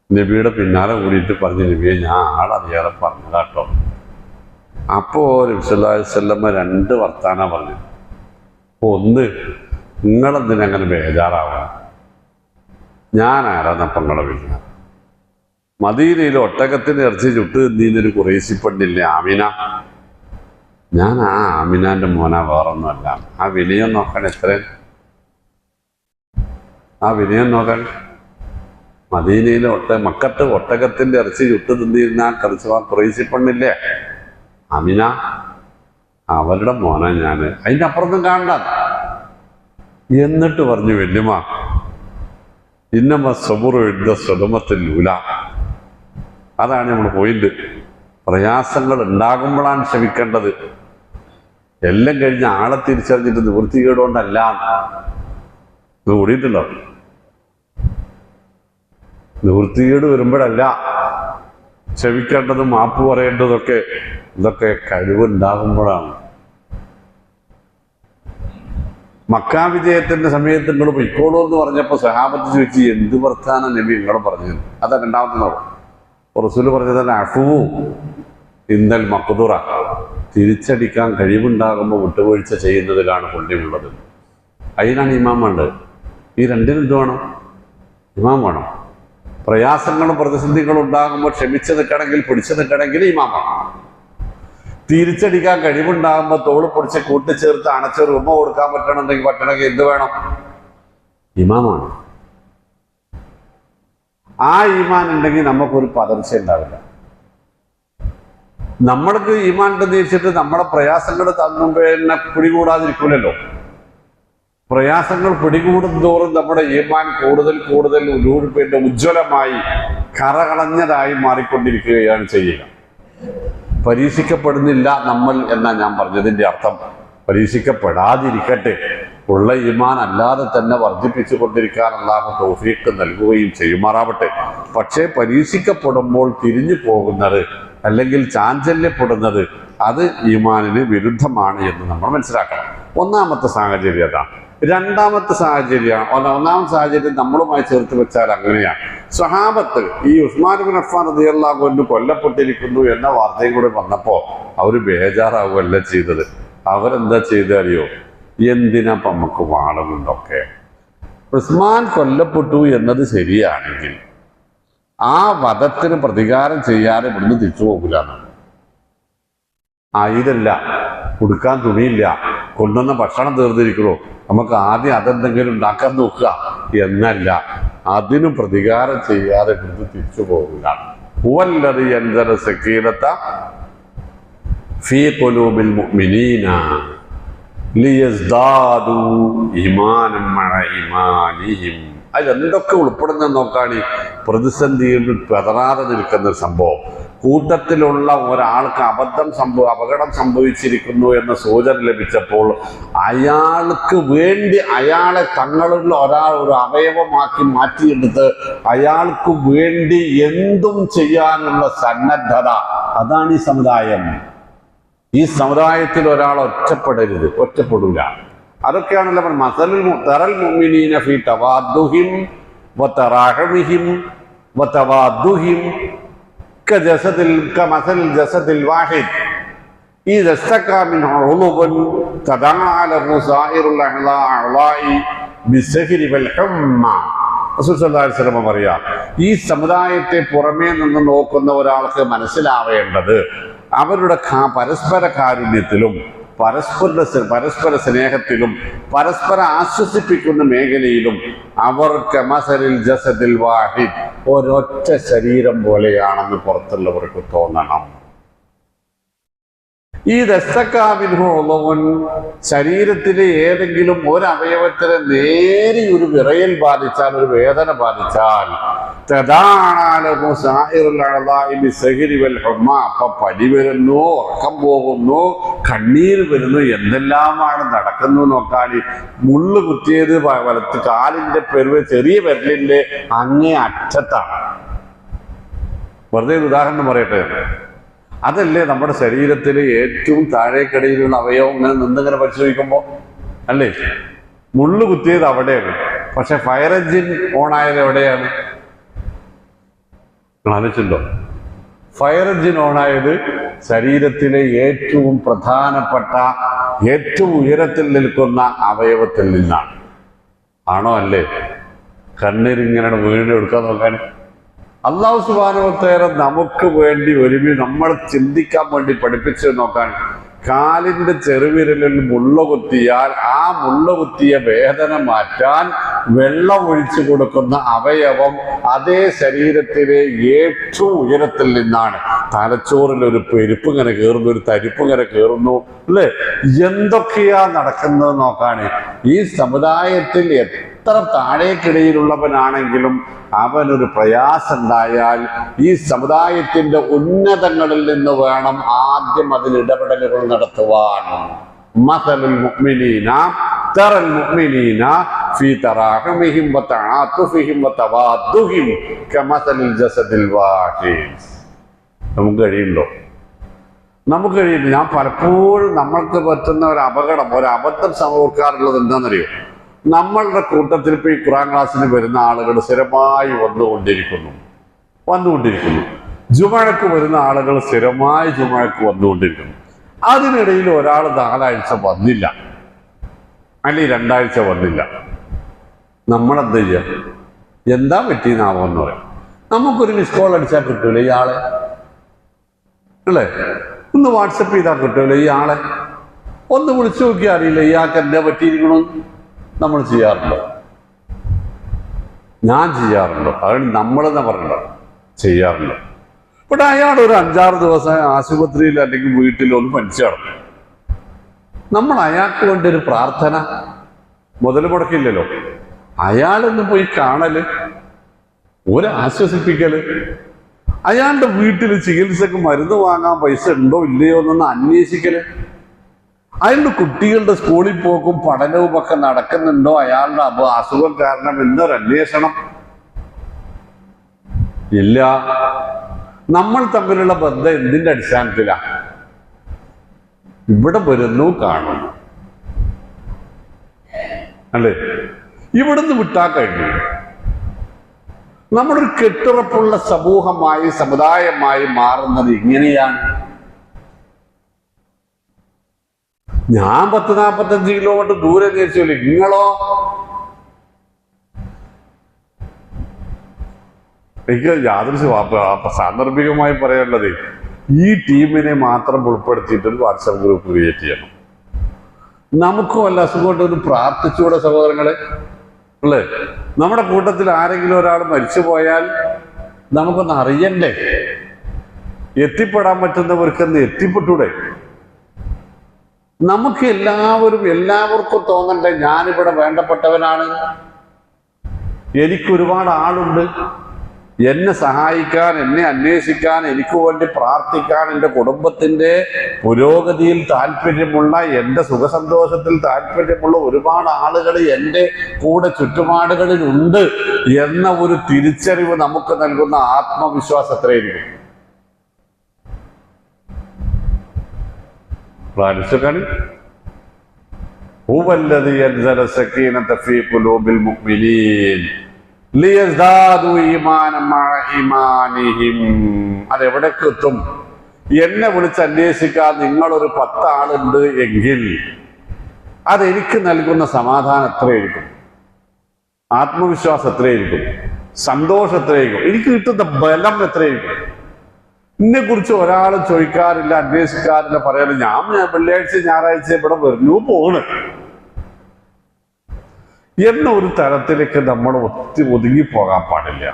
നബിയുടെ പിന്നാലെ കൂടിയിട്ട് പറഞ്ഞു, നബിയെ ഞാൻ ആളറിയാതെ പറഞ്ഞതാട്ടോ. അപ്പോ നബി സല്ലല്ലാഹു അലൈഹി വസല്ലം 2 വർത്താനം പറഞ്ഞു. ഒന്ന്, നിങ്ങളെന്തിനങ്ങനെ ബേജാറാവണം, ഞാൻ ആരാന്നപ്പം നിങ്ങളെ വിളിക്കണം. മദീനയിൽ ഒട്ടകത്തിന് ഇറച്ചി ചുട്ട് നീന്നൊരു കുറേശി പെണ്ണില്ലേ ആമിന, ഞാൻ ആ ആമിനാന്റെ മോന, വേറൊന്നുമല്ല. ആ വിനയം നോക്കാൻ മദീനയിലെ മക്കത്ത് ഒട്ടകത്തിന്റെ ഇറച്ചി ചുട്ട് തിന്നിരുന്ന ആ കുറേശി പെണ്ണില്ലേ ആമിന, അവരുടെ മോന ഞാൻ, അതിൻ്റെ അപ്പുറത്തും കാണണ്ട. എന്നിട്ട് പറഞ്ഞു, വല്യമ്മ, ഇന്നമ സബുറു യുദ്ധ സ്വതമത്തിലൂല. അതാണ് നമ്മൾ പോയിന്റ്. പ്രയാസങ്ങൾ ഉണ്ടാകുമ്പോഴാണ് ക്ഷമിക്കേണ്ടത്. എല്ലാം കഴിഞ്ഞ് ആളെ തിരിച്ചറിഞ്ഞിട്ട് നിവൃത്തികേടുകൊണ്ടല്ല. കൂടിയിട്ടുണ്ടോ? നിവൃത്തികേട് വരുമ്പോഴല്ല ക്ഷമിക്കേണ്ടതും മാപ്പ് പറയേണ്ടതൊക്കെ. ഇതൊക്കെ കഴിവുണ്ടാകുമ്പോഴാണ്. മക്കാ വിജയത്തിന്റെ സമയത്ത് നിങ്ങൾ പൊയ്ക്കോളൂ എന്ന് പറഞ്ഞപ്പോൾ സഹാബത്ത് ചോദിച്ചു, എന്ത് വർത്താനം നബി നിങ്ങൾ പറഞ്ഞത്? അതാ രണ്ടാമത്തെ റസൂല് പറഞ്ഞതല്ല, അഫുവു ഇന്നൽ മഖ്ദുറ, തിരിച്ചടിക്കാൻ കഴിവുണ്ടാകുമ്പോൾ വിട്ടുവീഴ്ച ചെയ്യുന്നതിലാണ് പുണ്യമുള്ളത്. അതിനാണ് ഇമാം വേണ്ടത്. ഈ രണ്ടിനും എന്ത് വേണം? ഇമാം വേണം. പ്രയാസങ്ങളും പ്രതിസന്ധികളും ഉണ്ടാകുമ്പോൾ ക്ഷമിച്ചു നിൽക്കണമെങ്കിൽ, പിടിച്ചു നിൽക്കണമെങ്കിൽ ഇമാം വേണം. തിരിച്ചടിക്കാൻ കഴിവുണ്ടാകുമ്പോൾ തോള് പൊടിച്ച് കൂട്ടിച്ചേർത്ത് അണച്ചൊരു ഉമ്മ കൊടുക്കാൻ പറ്റണമെങ്കിൽ എന്ത് വേണം? ഇമാമാണ്. ആ ഈമാൻ ഉണ്ടെങ്കിൽ നമുക്കൊരു പതർച്ച ഉണ്ടാവില്ല. നമ്മൾക്ക് ഈമാൻ ഉണ്ടെന്ന് വെച്ചിട്ട് നമ്മളെ പ്രയാസങ്ങൾ തന്നുമ്പോഴെ പിടികൂടാതിരിക്കില്ലല്ലോ. പ്രയാസങ്ങൾ പിടികൂടുന്തോറും നമ്മുടെ ഈമാൻ കൂടുതൽ കൂടുതൽ പിന്നെ ഉജ്ജ്വലമായി കറകളഞ്ഞതായി മാറിക്കൊണ്ടിരിക്കുകയാണ് ചെയ്യുക. പരീക്ഷിക്കപ്പെടുന്നില്ല നമ്മൾ എന്നാ ഞാൻ പറഞ്ഞതിൻ്റെ അർത്ഥം. പരീക്ഷിക്കപ്പെടാതിരിക്കട്ടെ, ഉള്ള ഈമാൻ അല്ലാതെ തന്നെ വർദ്ധിപ്പിച്ചു കൊണ്ടിരിക്കാൻ അല്ലാഹു തൗഫീഖ് നൽകുകയും ചെയ്യുമാറാവട്ടെ. പക്ഷേ പരീക്ഷിക്കപ്പെടുമ്പോൾ തിരിഞ്ഞു പോകുന്നത് അല്ലെങ്കിൽ ചാഞ്ചല്യപ്പെടുന്നത് അത് ഈമാനിന് വിരുദ്ധമാണ് എന്ന് നമ്മൾ മനസ്സിലാക്കണം. ഒന്നാമത്തെ സാഹചര്യം അതാണ്. രണ്ടാമത്തെ സാഹചര്യം, ഒന്നാമത്തെ സാഹചര്യം നമ്മളുമായി ചേർത്ത് വെച്ചാൽ അങ്ങനെയാണ്. സ്വഹാബത്ത് ഈ ഉസ്മാൻ ഇബ്നു അഫ്ഫാൻ റളിയല്ലാഹു അൻഹു കൊല്ലപ്പെട്ടിരിക്കുന്നു എന്ന വാർത്തയും കൂടെ വന്നപ്പോൾ അവർ ബേജാറാവുകയല്ല ചെയ്തത്. അവരെന്താ ചെയ്തറിയോ? എന്തിനാ നമുക്ക് വാളുകൊണ്ടൊക്കെ? ഉസ്മാൻ കൊല്ലപ്പെട്ടു എന്നത് ശരിയാണെങ്കിൽ ആ വധത്തിന് പ്രതികാരം ചെയ്യാതെ ഇവിടുന്ന് തിരിച്ചു പോകില്ല. ആയുധമില്ല, കൊടുക്കാൻ തുണിയില്ല, കൊണ്ടുവന്ന ഭക്ഷണം തീർന്നിരിക്കണോ, നമുക്ക് ആദ്യം അതെന്തെങ്കിലും ഉണ്ടാക്കാൻ നോക്കുക എന്നല്ല, അതിനും പ്രതികാരം ചെയ്യാതെ ഇവിടുന്ന് തിരിച്ചു പോകില്ല. ഹുവല്ലദീ അൻസല സക്കീനത ഫീ ഖുലൂബിൽ മുഅ്മിനീന. ലിയസ്ദാദു ഈമാനം മഅ ഈമാനിഹിം. അതിലെന്തൊക്കെ ഉൾപ്പെടുന്നെന്ന് നോക്കാണ്. പ്രതിസന്ധിയിൽ പെതറാതെ നിൽക്കുന്ന ഒരു സംഭവം. കൂട്ടത്തിലുള്ള ഒരാൾക്ക് അപകടം സംഭവിച്ചിരിക്കുന്നു എന്ന സൂചന ലഭിച്ചപ്പോൾ അയാൾക്ക് വേണ്ടി അയാളെ തങ്ങളിൽ ഒരു അവയവമാക്കി മാറ്റിയെടുത്ത് അയാൾക്ക് വേണ്ടി എന്തും ചെയ്യാനുള്ള സന്നദ്ധത. അതാണ് ഈ സമുദായം. ഈ സമുദായത്തിൽ ഒരാൾ ഒറ്റപ്പെടൂല. അതൊക്കെയാണല്ലോ തറൽ മുഅ്മിനീന ഫീ തവാദ്ദുഹിം വതറാഹമിഹിം വതവാദ്ദുഹിം കമസലിൽ ജസദിൽ വാഹിദ് ഇദാ ഇസ്തകാ മിൻഹു ഉളുബൻ തദാഅ ലഹു സായിറുൽ അഅ്ളാഇ ബിസ്സഹരി വൽ ഹുമ്മ. റസൂൽ സല്ലല്ലാഹു അലൈഹി വസല്ലം പറയാ, ഈ സമുദായത്തെ പുറമേ നിന്ന് നോക്കുന്ന ഒരാൾക്ക് മനസ്സിലാവേണ്ടത് അവരുടെ പരസ്പര കാരുണ്യത്തിലും പരസ്പര സ്നേഹത്തിലും പരസ്പര ആശ്വസിപ്പിക്കുന്ന മേഖലയിലും അവർ കമസലിൽ ജസദിൽ വാഹിദ്, ഒരൊറ്റ ശരീരം പോലെയാണെന്ന് പുറത്തുള്ളവർക്ക് തോന്നണം. ഈ ദസ്തക്കാവിൻഹുൻ, ശരീരത്തിലെ ഏതെങ്കിലും ഒരു അവയവത്തിന് നേരി ഒരു വിറയൽ ബാധിച്ചാൽ, ഒരു വേദന ബാധിച്ചാൽ, അപ്പൊ പനി വരുന്നു, ഉറക്കം പോകുന്നു, കണ്ണീര് വരുന്നു, എന്തെല്ലാമാണ് നടക്കുന്നു നോക്കാൻ. മുള്ളു കുത്തിയത് വലത്ത് കാലിന്റെ ചെറിയ വിരലിന്റെ അങ്ങേ അറ്റത്താണ്. വെറുതെ ഉദാഹരണം പറയട്ടെ. അതല്ലേ നമ്മുടെ ശരീരത്തിലെ ഏറ്റവും താഴേക്കടിയിലുള്ള അവയവം ഇങ്ങനെ നിന്നിങ്ങനെ പരിശോധിക്കുമ്പോൾ അല്ലേ? മുള്ളു കുത്തിയത് അവിടെയാണ്. പക്ഷെ ഫയർ എഞ്ചിൻ ഓണായത് എവിടെയാണ്? ആലോചിച്ചുണ്ടോ? ഫയർ എഞ്ചിൻ ഓണായത് ശരീരത്തിലെ ഏറ്റവും പ്രധാനപ്പെട്ട ഏറ്റവും ഉയരത്തിൽ നിൽക്കുന്ന അവയവത്തിൽ നിന്നാണ്. ആണോ അല്ലേ? കണ്ണീരിങ്ങനെ വീണെടുക്കാൻ നോക്കാൻ അല്ലാഹു സുബ്ഹാനഹു വ തആല നമുക്ക് വേണ്ടി നമ്മൾ ചിന്തിക്കാൻ വേണ്ടി പഠിപ്പിച്ചു നോക്കാൻ. കാലിന്റെ ചെറുവിരലിൽ മുള്ള കുത്തിയാൽ ആ മുള്ള കുത്തിയ വേദന മാറ്റാൻ വെള്ളം ഒഴിച്ചു കൊടുക്കുന്ന അവയവം അതേ ശരീരത്തിലെ ഏറ്റവും ഉയരത്തിൽ നിന്നാണ്. തലച്ചോറിൽ ഒരു പെരുപ്പ് ഇങ്ങനെ കയറുന്നു, ഒരു തരിപ്പ് ഇങ്ങനെ കയറുന്നു, അല്ലേ? എന്തൊക്കെയാ നടക്കുന്നത് നോക്കാണ്. ഈ സമുദായത്തിൽ എത്ര താഴേക്കിടയിലുള്ളവനാണെങ്കിലും അവനൊരു പ്രയാസം ഉണ്ടായാൽ ഈ സമുദായത്തിന്റെ ഉന്നതങ്ങളിൽ നിന്ന് വേണം ആദ്യം അതിൽ ഇടപെടലുകൾ നടത്തുവാൻ. മസലുൽ മുഅ്മിനീന തറൽ മുഅ്മിനീന ഫീ തറാഹുമിഹിം വതആതുഫിഹിം വതവാദ്ദുഹിം കമസലിൽ ജസദിൽ വാഹിദ്. നമുക്ക് കഴിയുണ്ടോ? നമുക്ക് കഴിയില്ല. ഞാൻ പലപ്പോഴും നമ്മൾക്ക് പറ്റുന്ന ഒരു അബദ്ധം ഓർക്കാറുള്ളത് എന്താണെന്നറിയോ? നമ്മളുടെ കൂട്ടത്തിൽ ഇപ്പോൾ ഈ ഖുർആൻ ക്ലാസ്സിന് വരുന്ന ആളുകൾ സ്ഥിരമായി വന്നുകൊണ്ടിരിക്കുന്നു. ജുമഅക്ക് വരുന്ന ആളുകൾ സ്ഥിരമായി ജുമഅക്ക് വന്നുകൊണ്ടിരിക്കുന്നു. അതിനിടയിൽ ഒരാൾ 4 ആഴ്ച വന്നില്ല, അല്ലെങ്കിൽ 2 ആഴ്ച വന്നില്ല. നമ്മളെന്താ ചെയ്യുക? എന്താ പറ്റിയെന്നാവോന്ന് പറയും. നമുക്കൊരു മിസ് കോൾ അടിച്ചാൽ കിട്ടൂല ഇയാളെ, അല്ലേ? ഒന്ന് വാട്സപ്പ് ചെയ്താൽ കിട്ടൂല ഇയാളെ, ഒന്ന് വിളിച്ചു നോക്കിയാൽ അറിയില്ല ഇയാൾക്ക് എന്താ പറ്റിയിരിക്കണമെന്ന്. നമ്മൾ ചെയ്യാറുണ്ടോ? ഞാൻ ചെയ്യാറുണ്ടോ? അതുകൊണ്ട് നമ്മളെന്ന് പറഞ്ഞോ ചെയ്യാറുണ്ടോ? ഇവിടെ അയാൾ ഒരു 5-6 ദിവസം ആശുപത്രിയിൽ അല്ലെങ്കിൽ വീട്ടിലൊന്ന് പനിച്ചു കിടന്നു. നമ്മൾ അയാൾക്ക് വേണ്ടി ഒരു പ്രാർത്ഥന മുതൽ മുടക്കില്ലല്ലോ. അയാളൊന്ന് പോയി കാണല്, ഒരു ആശ്വസിപ്പിക്കല്, അയാളുടെ വീട്ടിൽ ചികിത്സക്ക് മരുന്ന് വാങ്ങാൻ പൈസ ഉണ്ടോ ഇല്ലയോ എന്നൊന്ന് അന്വേഷിക്കല്, അയാളുടെ കുട്ടികളുടെ സ്കൂളിൽ പോക്കും പഠനവും ഒക്കെ നടക്കുന്നുണ്ടോ, അയാളുടെ അസുഖം കാരണം എന്നൊരു അന്വേഷണം ഇല്ല. നമ്മൾ തമ്മിലുള്ള ബന്ധം എന്തിന്റെ അടിസ്ഥാനത്തിലാണ്? ഇവിടെ വരുന്നു, കാണുന്നു, അല്ലേ? ഇവിടുന്ന് വിട്ടാ കഴിഞ്ഞു. നമ്മളൊരു കെട്ടുറപ്പുള്ള സമൂഹമായി സമുദായമായി മാറുന്നത് ഇങ്ങനെയാണ്. ഞാൻ 10-45 കിലോമീറ്റർ ദൂരെ തിരിച്ചില്ല. നിങ്ങളോ? എനിക്ക് യാതൊരു സാന്ദർഭികമായി പറയാനുള്ളത്, ഈ ടീമിനെ മാത്രം ഉൾപ്പെടുത്തിയിട്ടൊരു വാട്സാപ്പ് ഗ്രൂപ്പ് ക്രിയേറ്റ് ചെയ്യണം. നമുക്കും വല്ല അസുഖമായിട്ടൊന്ന് പ്രാർത്ഥിച്ചുകൂടെ സഹോദരങ്ങളെ, അല്ലേ? നമ്മുടെ കൂട്ടത്തിൽ ആരെങ്കിലും ഒരാൾ മരിച്ചു പോയാൽ നമുക്കൊന്ന് അറിയണ്ടേ? എത്തിപ്പെടാൻ പറ്റുന്നവർക്കൊന്ന് എത്തിപ്പെട്ടൂടെ? നമുക്ക് എല്ലാവർക്കും തോന്നണ്ടേ ഞാനിവിടെ വേണ്ടപ്പെട്ടവനാണ്, എനിക്കൊരുപാട് ആളുണ്ട് എന്നെ സഹായിക്കാൻ, എന്നെ അന്വേഷിക്കാൻ, എനിക്ക് വേണ്ടി പ്രാർത്ഥിക്കാൻ, എൻ്റെ കുടുംബത്തിൻ്റെ പുരോഗതിയിൽ താല്പര്യമുള്ള, എൻ്റെ സുഖസന്തോഷത്തിൽ താല്പര്യമുള്ള ഒരുപാട് ആളുകൾ എൻ്റെ കൂടെ ചുറ്റുപാടുകളിൽ ഉണ്ട് എന്ന ഒരു തിരിച്ചറിവ് നമുക്ക് നൽകുന്ന ആത്മവിശ്വാസം എത്രയായിരിക്കും? ഹുവല്ലദീ അൻസല സക്കീനത ഫീ ഖുലൂബിൽ മുഅ്മിനീൻ ലിയസ്ദാദു ഈമാനൻ മഅ ഈമാനിഹിം. അതെവിടേക്ക് എത്തും? എന്നെ വിളിച്ച് അന്വേഷിക്കാൻ നിങ്ങളൊരു 10 ആളുണ്ട് എങ്കിൽ അതെനിക്ക് നൽകുന്ന സമാധാനം എത്രയായിരിക്കും? ആത്മവിശ്വാസം എത്രയായിരിക്കും? സന്തോഷം എത്രയായിരിക്കും? എനിക്ക് കിട്ടുന്ന ബലം എത്രയായിരിക്കും? എന്നെ കുറിച്ച് ഒരാളും ചോദിക്കാറില്ല, അന്വേഷിക്കാറില്ല, പറയാറില്ല. ഞാൻ വെള്ളിയാഴ്ച ഞായറാഴ്ച ഇവിടെ വരുന്നു പോണ് എന്ന ഒരു തരത്തിലേക്ക് നമ്മൾ ഒതുങ്ങിപ്പോകാൻ പാടില്ല.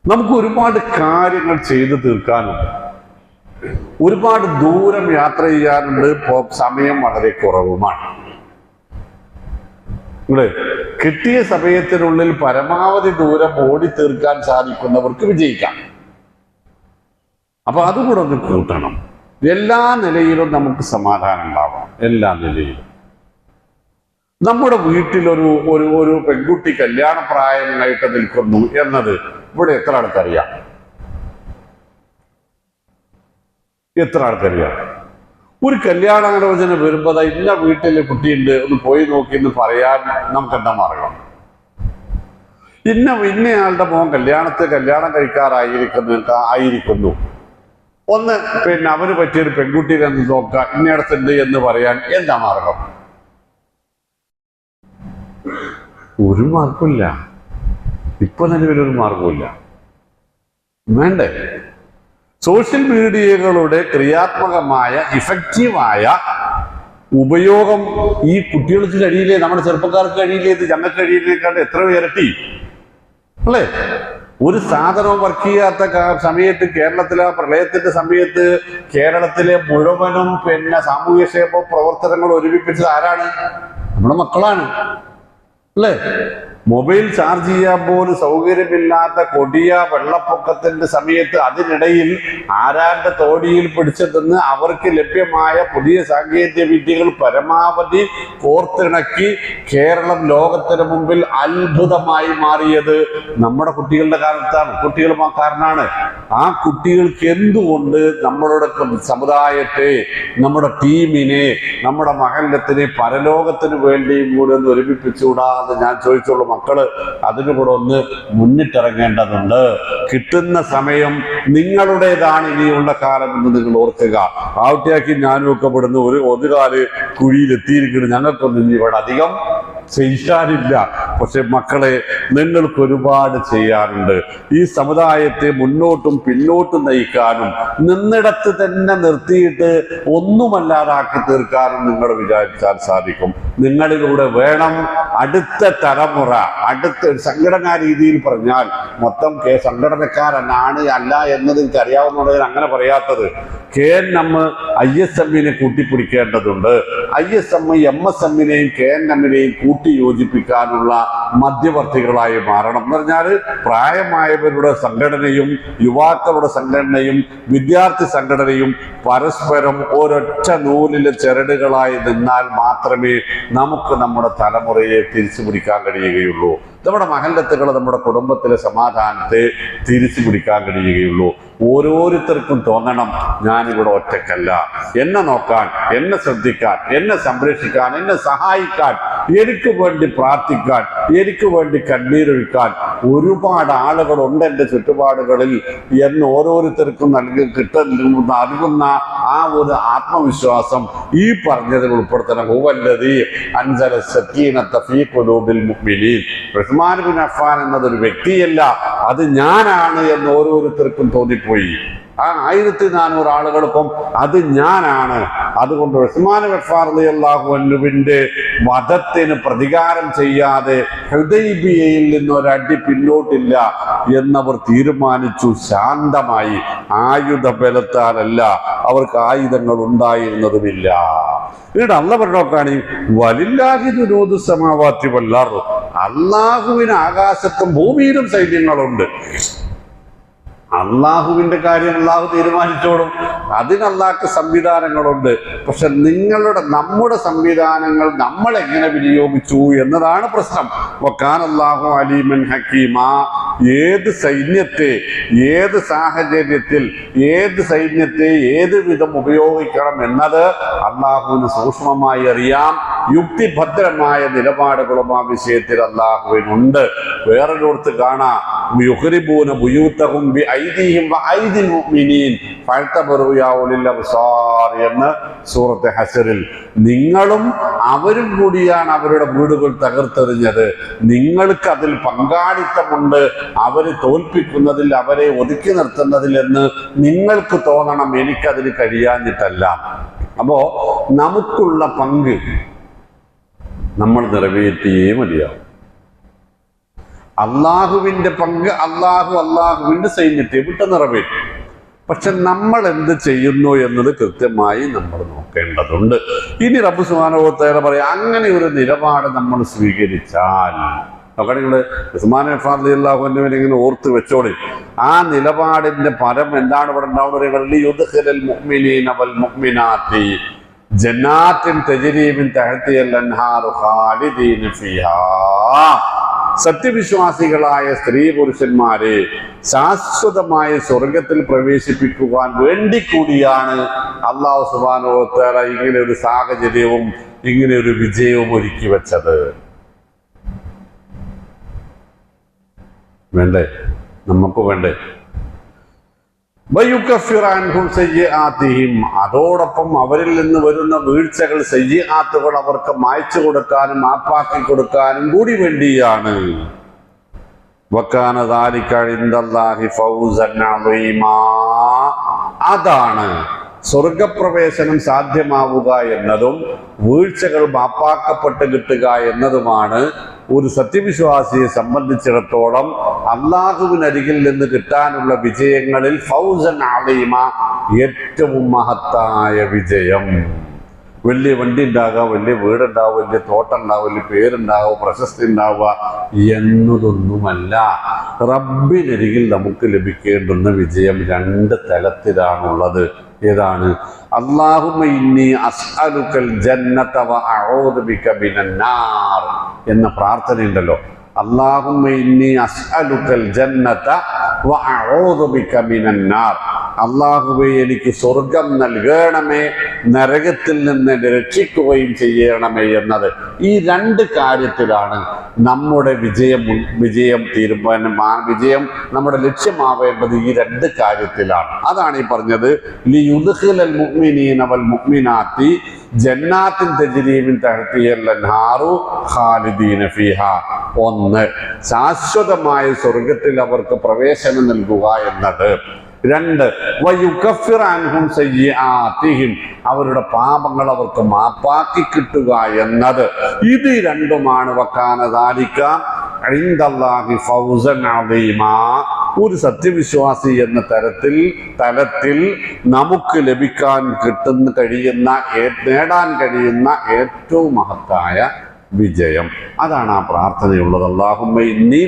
നമുക്ക് ഒരുപാട് കാര്യങ്ങൾ ചെയ്തു തീർക്കാനുണ്ട്, ഒരുപാട് ദൂരം യാത്ര ചെയ്യാനുണ്ട്, സമയം വളരെ കുറവുമാണ്. കിട്ടിയ സമയത്തിനുള്ളിൽ പരമാവധി ദൂരം ഓടി തീർക്കാൻ സാധിക്കുന്നവർക്ക് വിജയിക്കാം. അപ്പൊ അതുകൂടെ ഒന്ന് കൂട്ടണം. എല്ലാ നിലയിലും നമുക്ക് സമാധാനം ഉണ്ടാവണം. എല്ലാ നിലയിലും നമ്മുടെ വീട്ടിലൊരു ഒരു ഒരു പെൺകുട്ടി കല്യാണപ്രായമായിട്ട് നിൽക്കുന്നു എന്നത് ഇവിടെ എത്ര ആൾക്കറിയാം? എത്ര ആൾക്കറിയാം? ഒരു കല്യാണാലോചന വരുമ്പോൾ ഇന്ന വീട്ടിലെ കുട്ടിയുണ്ട്, ഒന്ന് പോയി നോക്കി എന്ന് പറയാൻ നമുക്ക് എന്താ മാർഗം? ഇന്നയാളുടെ മോൻ കല്യാണം കഴിക്കാറായിരിക്കുന്നു, ഒന്ന് അവന് പറ്റിയൊരു പെൺകുട്ടിയെ നോക്കുക, ഇന്നയിടത്തുണ്ട് എന്ന് പറയാൻ എന്താ മാർഗം? ഒരു മാർഗമില്ല. ഇപ്പൊ നിലവിലൊരു മാർഗമില്ല. വേണ്ടേ? സോഷ്യൽ മീഡിയകളുടെ ക്രിയാത്മകമായ ഇഫക്റ്റീവായ ഉപയോഗം ഈ കുട്ടികൾക്ക് കഴിയില്ലേ? നമ്മുടെ ചെറുപ്പക്കാർക്ക് കഴിയില്ലേ? ഇത് ഞങ്ങൾക്ക് കഴിയില്ലേക്കാണ്ട് എത്രയോ ഇരട്ടി അല്ലേ? ഒരു സാധനവും വർക്ക് ചെയ്യാത്ത സമയത്ത് കേരളത്തിലെ പ്രളയത്തിന്റെ സമയത്ത് കേരളത്തിലെ മുഴുവനും സാമൂഹ്യക്ഷേമ പ്രവർത്തനങ്ങൾ ഒരുമിപ്പിച്ചത് ആരാണ്? നമ്മുടെ മക്കളാണ് അല്ലേ? മൊബൈൽ ചാർജ് ചെയ്യാൻ പോലും സൗകര്യമില്ലാത്ത കൊടിയ വെള്ളപ്പൊക്കത്തിന്റെ സമയത്ത് അതിനിടയിൽ ആരാന്റെ തോടിയിൽ പിടിച്ചെത്തുന്ന അവർക്ക് ലഭ്യമായ പുതിയ സാങ്കേതിക വിദ്യകൾ പരമാവധി കോർത്തിണക്കി കേരളം ലോകത്തിന് മുമ്പിൽ അത്ഭുതമായി മാറിയത് നമ്മുടെ കുട്ടികളുടെ കാരണമാണ്. ആ കുട്ടികൾക്ക് എന്തുകൊണ്ട് നമ്മളുടെ സമുദായത്തെ, നമ്മുടെ ടീമിനെ, നമ്മുടെ മഹല്ലത്തിനെ പരലോകത്തിന് വേണ്ടിയും കൂടെ ഒന്ന് ഒരുമിപ്പിച്ചുകൂടാന്ന് ഞാൻ ചോദിച്ചോളൂ. മക്കള് അതിനു കൂടെ ഒന്ന് മുന്നിട്ടിറങ്ങേണ്ടതുണ്ട്. കിട്ടുന്ന സമയം നിങ്ങളുടേതാണ് ഇനിയുള്ള കാലം എന്ന് നിങ്ങൾ ഓർക്കുക. ആവട്ടെയാക്കി ഞാനും ഒക്കെ പെടുന്ന ഒരു കാല് കുഴിയിലെത്തിയിരിക്കുന്നു. ഞങ്ങൾക്കൊന്നും ഇനി ഇവിടെ അധികം ചെയ്യാനില്ല. പക്ഷെ മക്കളെ, നിങ്ങൾക്ക് ഒരുപാട് ചെയ്യാനുണ്ട്. ഈ സമുദായത്തെ മുന്നോട്ടും പിന്നോട്ടും നയിക്കാനും നിന്നിടത്ത് തന്നെ നിർത്തിയിട്ട് ഒന്നുമല്ലാതാക്കി തീർക്കാനും നിങ്ങൾ വിചാരിച്ചാൽ സാധിക്കും. നിങ്ങളിലൂടെ വേണം അടുത്ത തലമുറ, അടുത്ത സംഘടനാ രീതിയിൽ പറഞ്ഞാൽ മൊത്തം സംഘടനക്കാരനാണ് അല്ല എന്നത് എനിക്ക് അറിയാവുന്നതിൽ അങ്ങനെ പറയാത്തത്. KNM ISM-നെ കൂട്ടിപ്പിടിക്കേണ്ടതുണ്ട്. ISM MSM-നെയും KNM-നെയും കൂട്ടി യോജിപ്പിക്കാനുള്ള മധ്യവർത്തികളായി മാറണം. എന്ന് പറഞ്ഞാൽ പ്രായമായവരുടെ സംഘടനയും യുവാക്കളുടെ സംഘടനയും വിദ്യാർത്ഥി സംഘടനയും പരസ്പരം ഒരൊറ്റ നൂലിലെ ചരടുകളായി നിന്നാൽ മാത്രമേ നമുക്ക് നമ്മുടെ തലമുറയെ തിരിച്ചു പിടിക്കാൻ കഴിയുകയുള്ളൂ. നമ്മുടെ മഹല്ലത്തുകൾ, നമ്മുടെ കുടുംബത്തിലെ സമാധാനത്തെ തിരിച്ചു പിടിക്കാൻ കഴിയുകയുള്ളൂ. ഓരോരുത്തർക്കും തോന്നണം, ഞാനിവിടെ ഒറ്റക്കല്ല. എന്നെ നോക്കാൻ, എന്നെ ശ്രദ്ധിക്കാൻ, എന്നെ സംരക്ഷിക്കാൻ, എന്നെ സഹായിക്കാൻ, എനിക്ക് വേണ്ടി പ്രാർത്ഥിക്കാൻ, എനിക്ക് വേണ്ടി കണ്ണീരൊഴുക്കാൻ ഒരുപാട് ആളുകളുണ്ട് എൻ്റെ ചുറ്റുപാടുകളിൽ എന്ന് ഓരോരുത്തർക്കും നൽകുന്ന ആ ഒരു ആത്മവിശ്വാസം ഈ പറഞ്ഞതിൽ ഉൾപ്പെടുത്തണം. ഹുവല്ലദീ അൻസല സക്കീനത ഫീ ഖുലൂബിൽ മുഅ്മിനീൻ. ഉസ്മാൻ ബിൻ അഫ്ഫാൻ എന്നതൊരു വ്യക്തിയല്ല, അത് ഞാനാണ് എന്ന് ഓരോരുത്തർക്കും തോന്നിപ്പോയി. ആ 1400 ആളുകൾക്കും അത് ഞാനാണ്. അതുകൊണ്ട് ഉസ്മാൻ ഗഫ്ഫാർ റളിയല്ലാഹു അൻഹുവിന്റെ വധത്തിന് പ്രതികാരം ചെയ്യാതെ ഹുദൈബിയയിൽ നിന്ന് ഒരടി പിന്നോട്ടില്ല എന്നവർ തീരുമാനിച്ചു. ശാന്തമായി, ആയുധ ബലത്താലല്ല, അവർക്ക് ആയുധങ്ങൾ ഉണ്ടായിരുന്നതുമില്ല. എന്നിട്ട് അള്ളാഹ് പറഞ്ഞോക്കാണ് വലില്ലാഹി ജുനൂദു സമാവാതി വൽ അർദ്, അള്ളാഹുവിന് ആകാശത്തും ഭൂമിയിലും സൈന്യങ്ങളുണ്ട്. അള്ളാഹുവിന്റെ കാര്യം അള്ളാഹു തീരുമാനിച്ചോളും, അതിന് അള്ളാഹ്ക്ക് സംവിധാനങ്ങളുണ്ട്. പക്ഷെ നമ്മുടെ സംവിധാനങ്ങൾ നമ്മൾ എങ്ങനെ വിനിയോഗിച്ചു എന്നതാണ് പ്രശ്നം. വകാന അല്ലാഹു അലീമൻ ഹക്കീമ, ഏത് സൈന്യത്തെ ഏത് സാഹചര്യത്തിൽ ഏത് സൈന്യത്തെ ഏത് വിധം ഉപയോഗിക്കണം എന്നത് അള്ളാഹുവിന് സൂക്ഷ്മമായി അറിയാം. യുക്തിഭദ്രമായ നിലപാടുകളും ആ വിഷയത്തിൽ അള്ളാഹുവിനുണ്ട്. വേറൊരിടത്ത് കാണാം യുഖ്രിബൂന ബുയൂതഹും ബിഐദിഹിം വഐദിൽ മുഅ്മിനീൻ ഫഅതബറു യാ ഉലിൽ അബ്സാർ എന്ന് സൂറത്ത് ഹശറിൽ. നിങ്ങളും അവരും കൂടിയാണ് അവരുടെ വീടുകൾ തകർത്തെറിഞ്ഞത്. നിങ്ങൾക്ക് അതിൽ പങ്കാളിത്തമുണ്ട്, അവരെ തോൽപ്പിക്കുന്നതിൽ, അവരെ ഒതുക്കി നിർത്തുന്നതിൽ എന്ന് നിങ്ങൾക്ക് തോന്നണം. എനിക്കതിന് കഴിയാഞ്ഞിട്ടല്ല. അപ്പോ നമുക്കുള്ള പങ്ക് നമ്മൾ നിറവേറ്റിയേ മതിയാവും. അള്ളാഹുവിന്റെ പങ്ക് അള്ളാഹുവിന്റെ സൈന്യത്തെ വിട്ട് നിറവേറ്റും. പക്ഷെ നമ്മൾ എന്ത് ചെയ്യുന്നു എന്നത് കൃത്യമായി നമ്മൾ നോക്കേണ്ടതുണ്ട്. ഇനി റബ്ബ് സുബ്ഹാനഹു വ തആല പറയാം, അങ്ങനെ ഒരു നിലപാട് നമ്മൾ സ്വീകരിച്ചാൽ, നോക്കണേ നിങ്ങള് ഉസ്മാൻ ഗഫ്ഫാർ റളിയല്ലാഹു അൻഹുവിനെ ഇങ്ങനെ ഓർത്ത് വെച്ചോളി. ആ നിലപാടിന്റെ ഫലം എന്താണ് ഇവിടെ ഉണ്ടാവുന്നത്? യുദ്ഖിലൽ മുഅ്മിനീന വൽ മുഅ്മിനാത്തി ജന്നാത്തിൻ തജ്രി മിൻ തഹ്തിഹൽ അൻഹാറു ഖാലിദീന ഫീഹാ. സത്യവിശ്വാസികളായ സ്ത്രീ പുരുഷന്മാരെ ശാശ്വതമായ സ്വർഗത്തിൽ പ്രവേശിപ്പിക്കുവാൻ വേണ്ടി കൂടിയാണ് അല്ലാഹു സുബ്ഹാനഹു വ തആല ഇങ്ങനെ ഒരു സാഹചര്യവും ഇങ്ങനെ ഒരു വിജയവും ഒരുക്കി വെച്ചത്. വേണ്ടേ? നമുക്ക് വേണ്ടേ? അതോടൊപ്പം അവരിൽ നിന്ന് വരുന്ന വീഴ്ചകൾ, സയ്യിആത്തുകൾ അവർക്ക് മായ്ച്ചു കൊടുക്കാനും മാപ്പാക്കി കൊടുക്കാനും കൂടി വേണ്ടിയാണ്. വകാന ദാലിക ഇൻദല്ലാഹി ഫൗസൻ അളീമാ. അതാണ് സ്വർഗപ്രവേശനം സാധ്യമാവുക എന്നതും വീഴ്ചകൾ മാപ്പാക്കപ്പെട്ട് കിട്ടുക എന്നതുമാണ് ഒരു സത്യവിശ്വാസിയെ സംബന്ധിച്ചിടത്തോളം അള്ളാഹുവിനരികിൽ നിന്ന് കിട്ടാനുള്ള വിജയങ്ങളിൽ ഫൗസൻ അളീമ, ഏറ്റവും മഹത്തായ വിജയം. വലിയ വണ്ടി ഉണ്ടാകാം, വലിയ വീടുണ്ടാവും, വലിയ തോട്ടം ഉണ്ടാവും, വലിയ പേരുണ്ടാവും, പ്രശസ്തി ഉണ്ടാവുക എന്നതൊന്നുമല്ല. റബ്ബിനരികിൽ നമുക്ക് ലഭിക്കേണ്ടുന്ന വിജയം 2 തലത്തിലാണുള്ളത്. ഏതാണ്? അല്ലാഹുമ്മ ഇന്നി അസ്അലുക്കൽ ജന്നത വ അഊദു ബിക മിനൻ നാർ എന്ന പ്രാർത്ഥനയുണ്ടല്ലോ. അല്ലാഹുമ്മ ഇന്നി അസ്അലുക്കൽ ജന്നത വ അഊദു ബിക മിനൻ നാർ. അല്ലാഹുവേ, എനിക്ക് സ്വർഗം നൽകണമേ, നരകത്തിൽ നിന്ന് രക്ഷിക്കുകയും ചെയ്യണമേ എന്നത്. ഈ 2 കാര്യത്തിലാണ് നമ്മുടെ വിജയം നമ്മുടെ ലക്ഷ്യമാവേണ്ടത്. ഈ 2 കാര്യത്തിലാണ്. അതാണ് ഈ പറഞ്ഞത് ലിയുദ്ഖിലൽ മുഅ്മിനീന വൽ മുഅ്മിനാത്തി ജന്നാത്തിൻ തജ്രി മിൻ തഹ്തിഹൽ അൻഹാറു ഖാലിദീന ഫീഹാ. 1, ശാശ്വതമായ സ്വർഗത്തിൽ അവർക്ക് പ്രവേശനം നൽകുക എന്നത്. 2, വയുകഫിറ അൻഹും സയ്യിആതിഹിം, അവരുടെ പാപങ്ങൾ അവർക്ക് മാപ്പാക്കി കിട്ടുക എന്നത്. ഇത് 2മാണ് വകാന ദാലിക ഇൻദല്ലാഹി ഫൗസൻ അളീമാ. ഒരു സത്യവിശ്വാസി എന്ന തലത്തിൽ നമുക്ക് നേടാൻ കഴിയുന്ന ഏറ്റവും മഹത്തായ വിജയം. അതാണ് ആ പ്രാർത്ഥനയുള്ളത്. അല്ലാഹുമ്മ ഇന്നി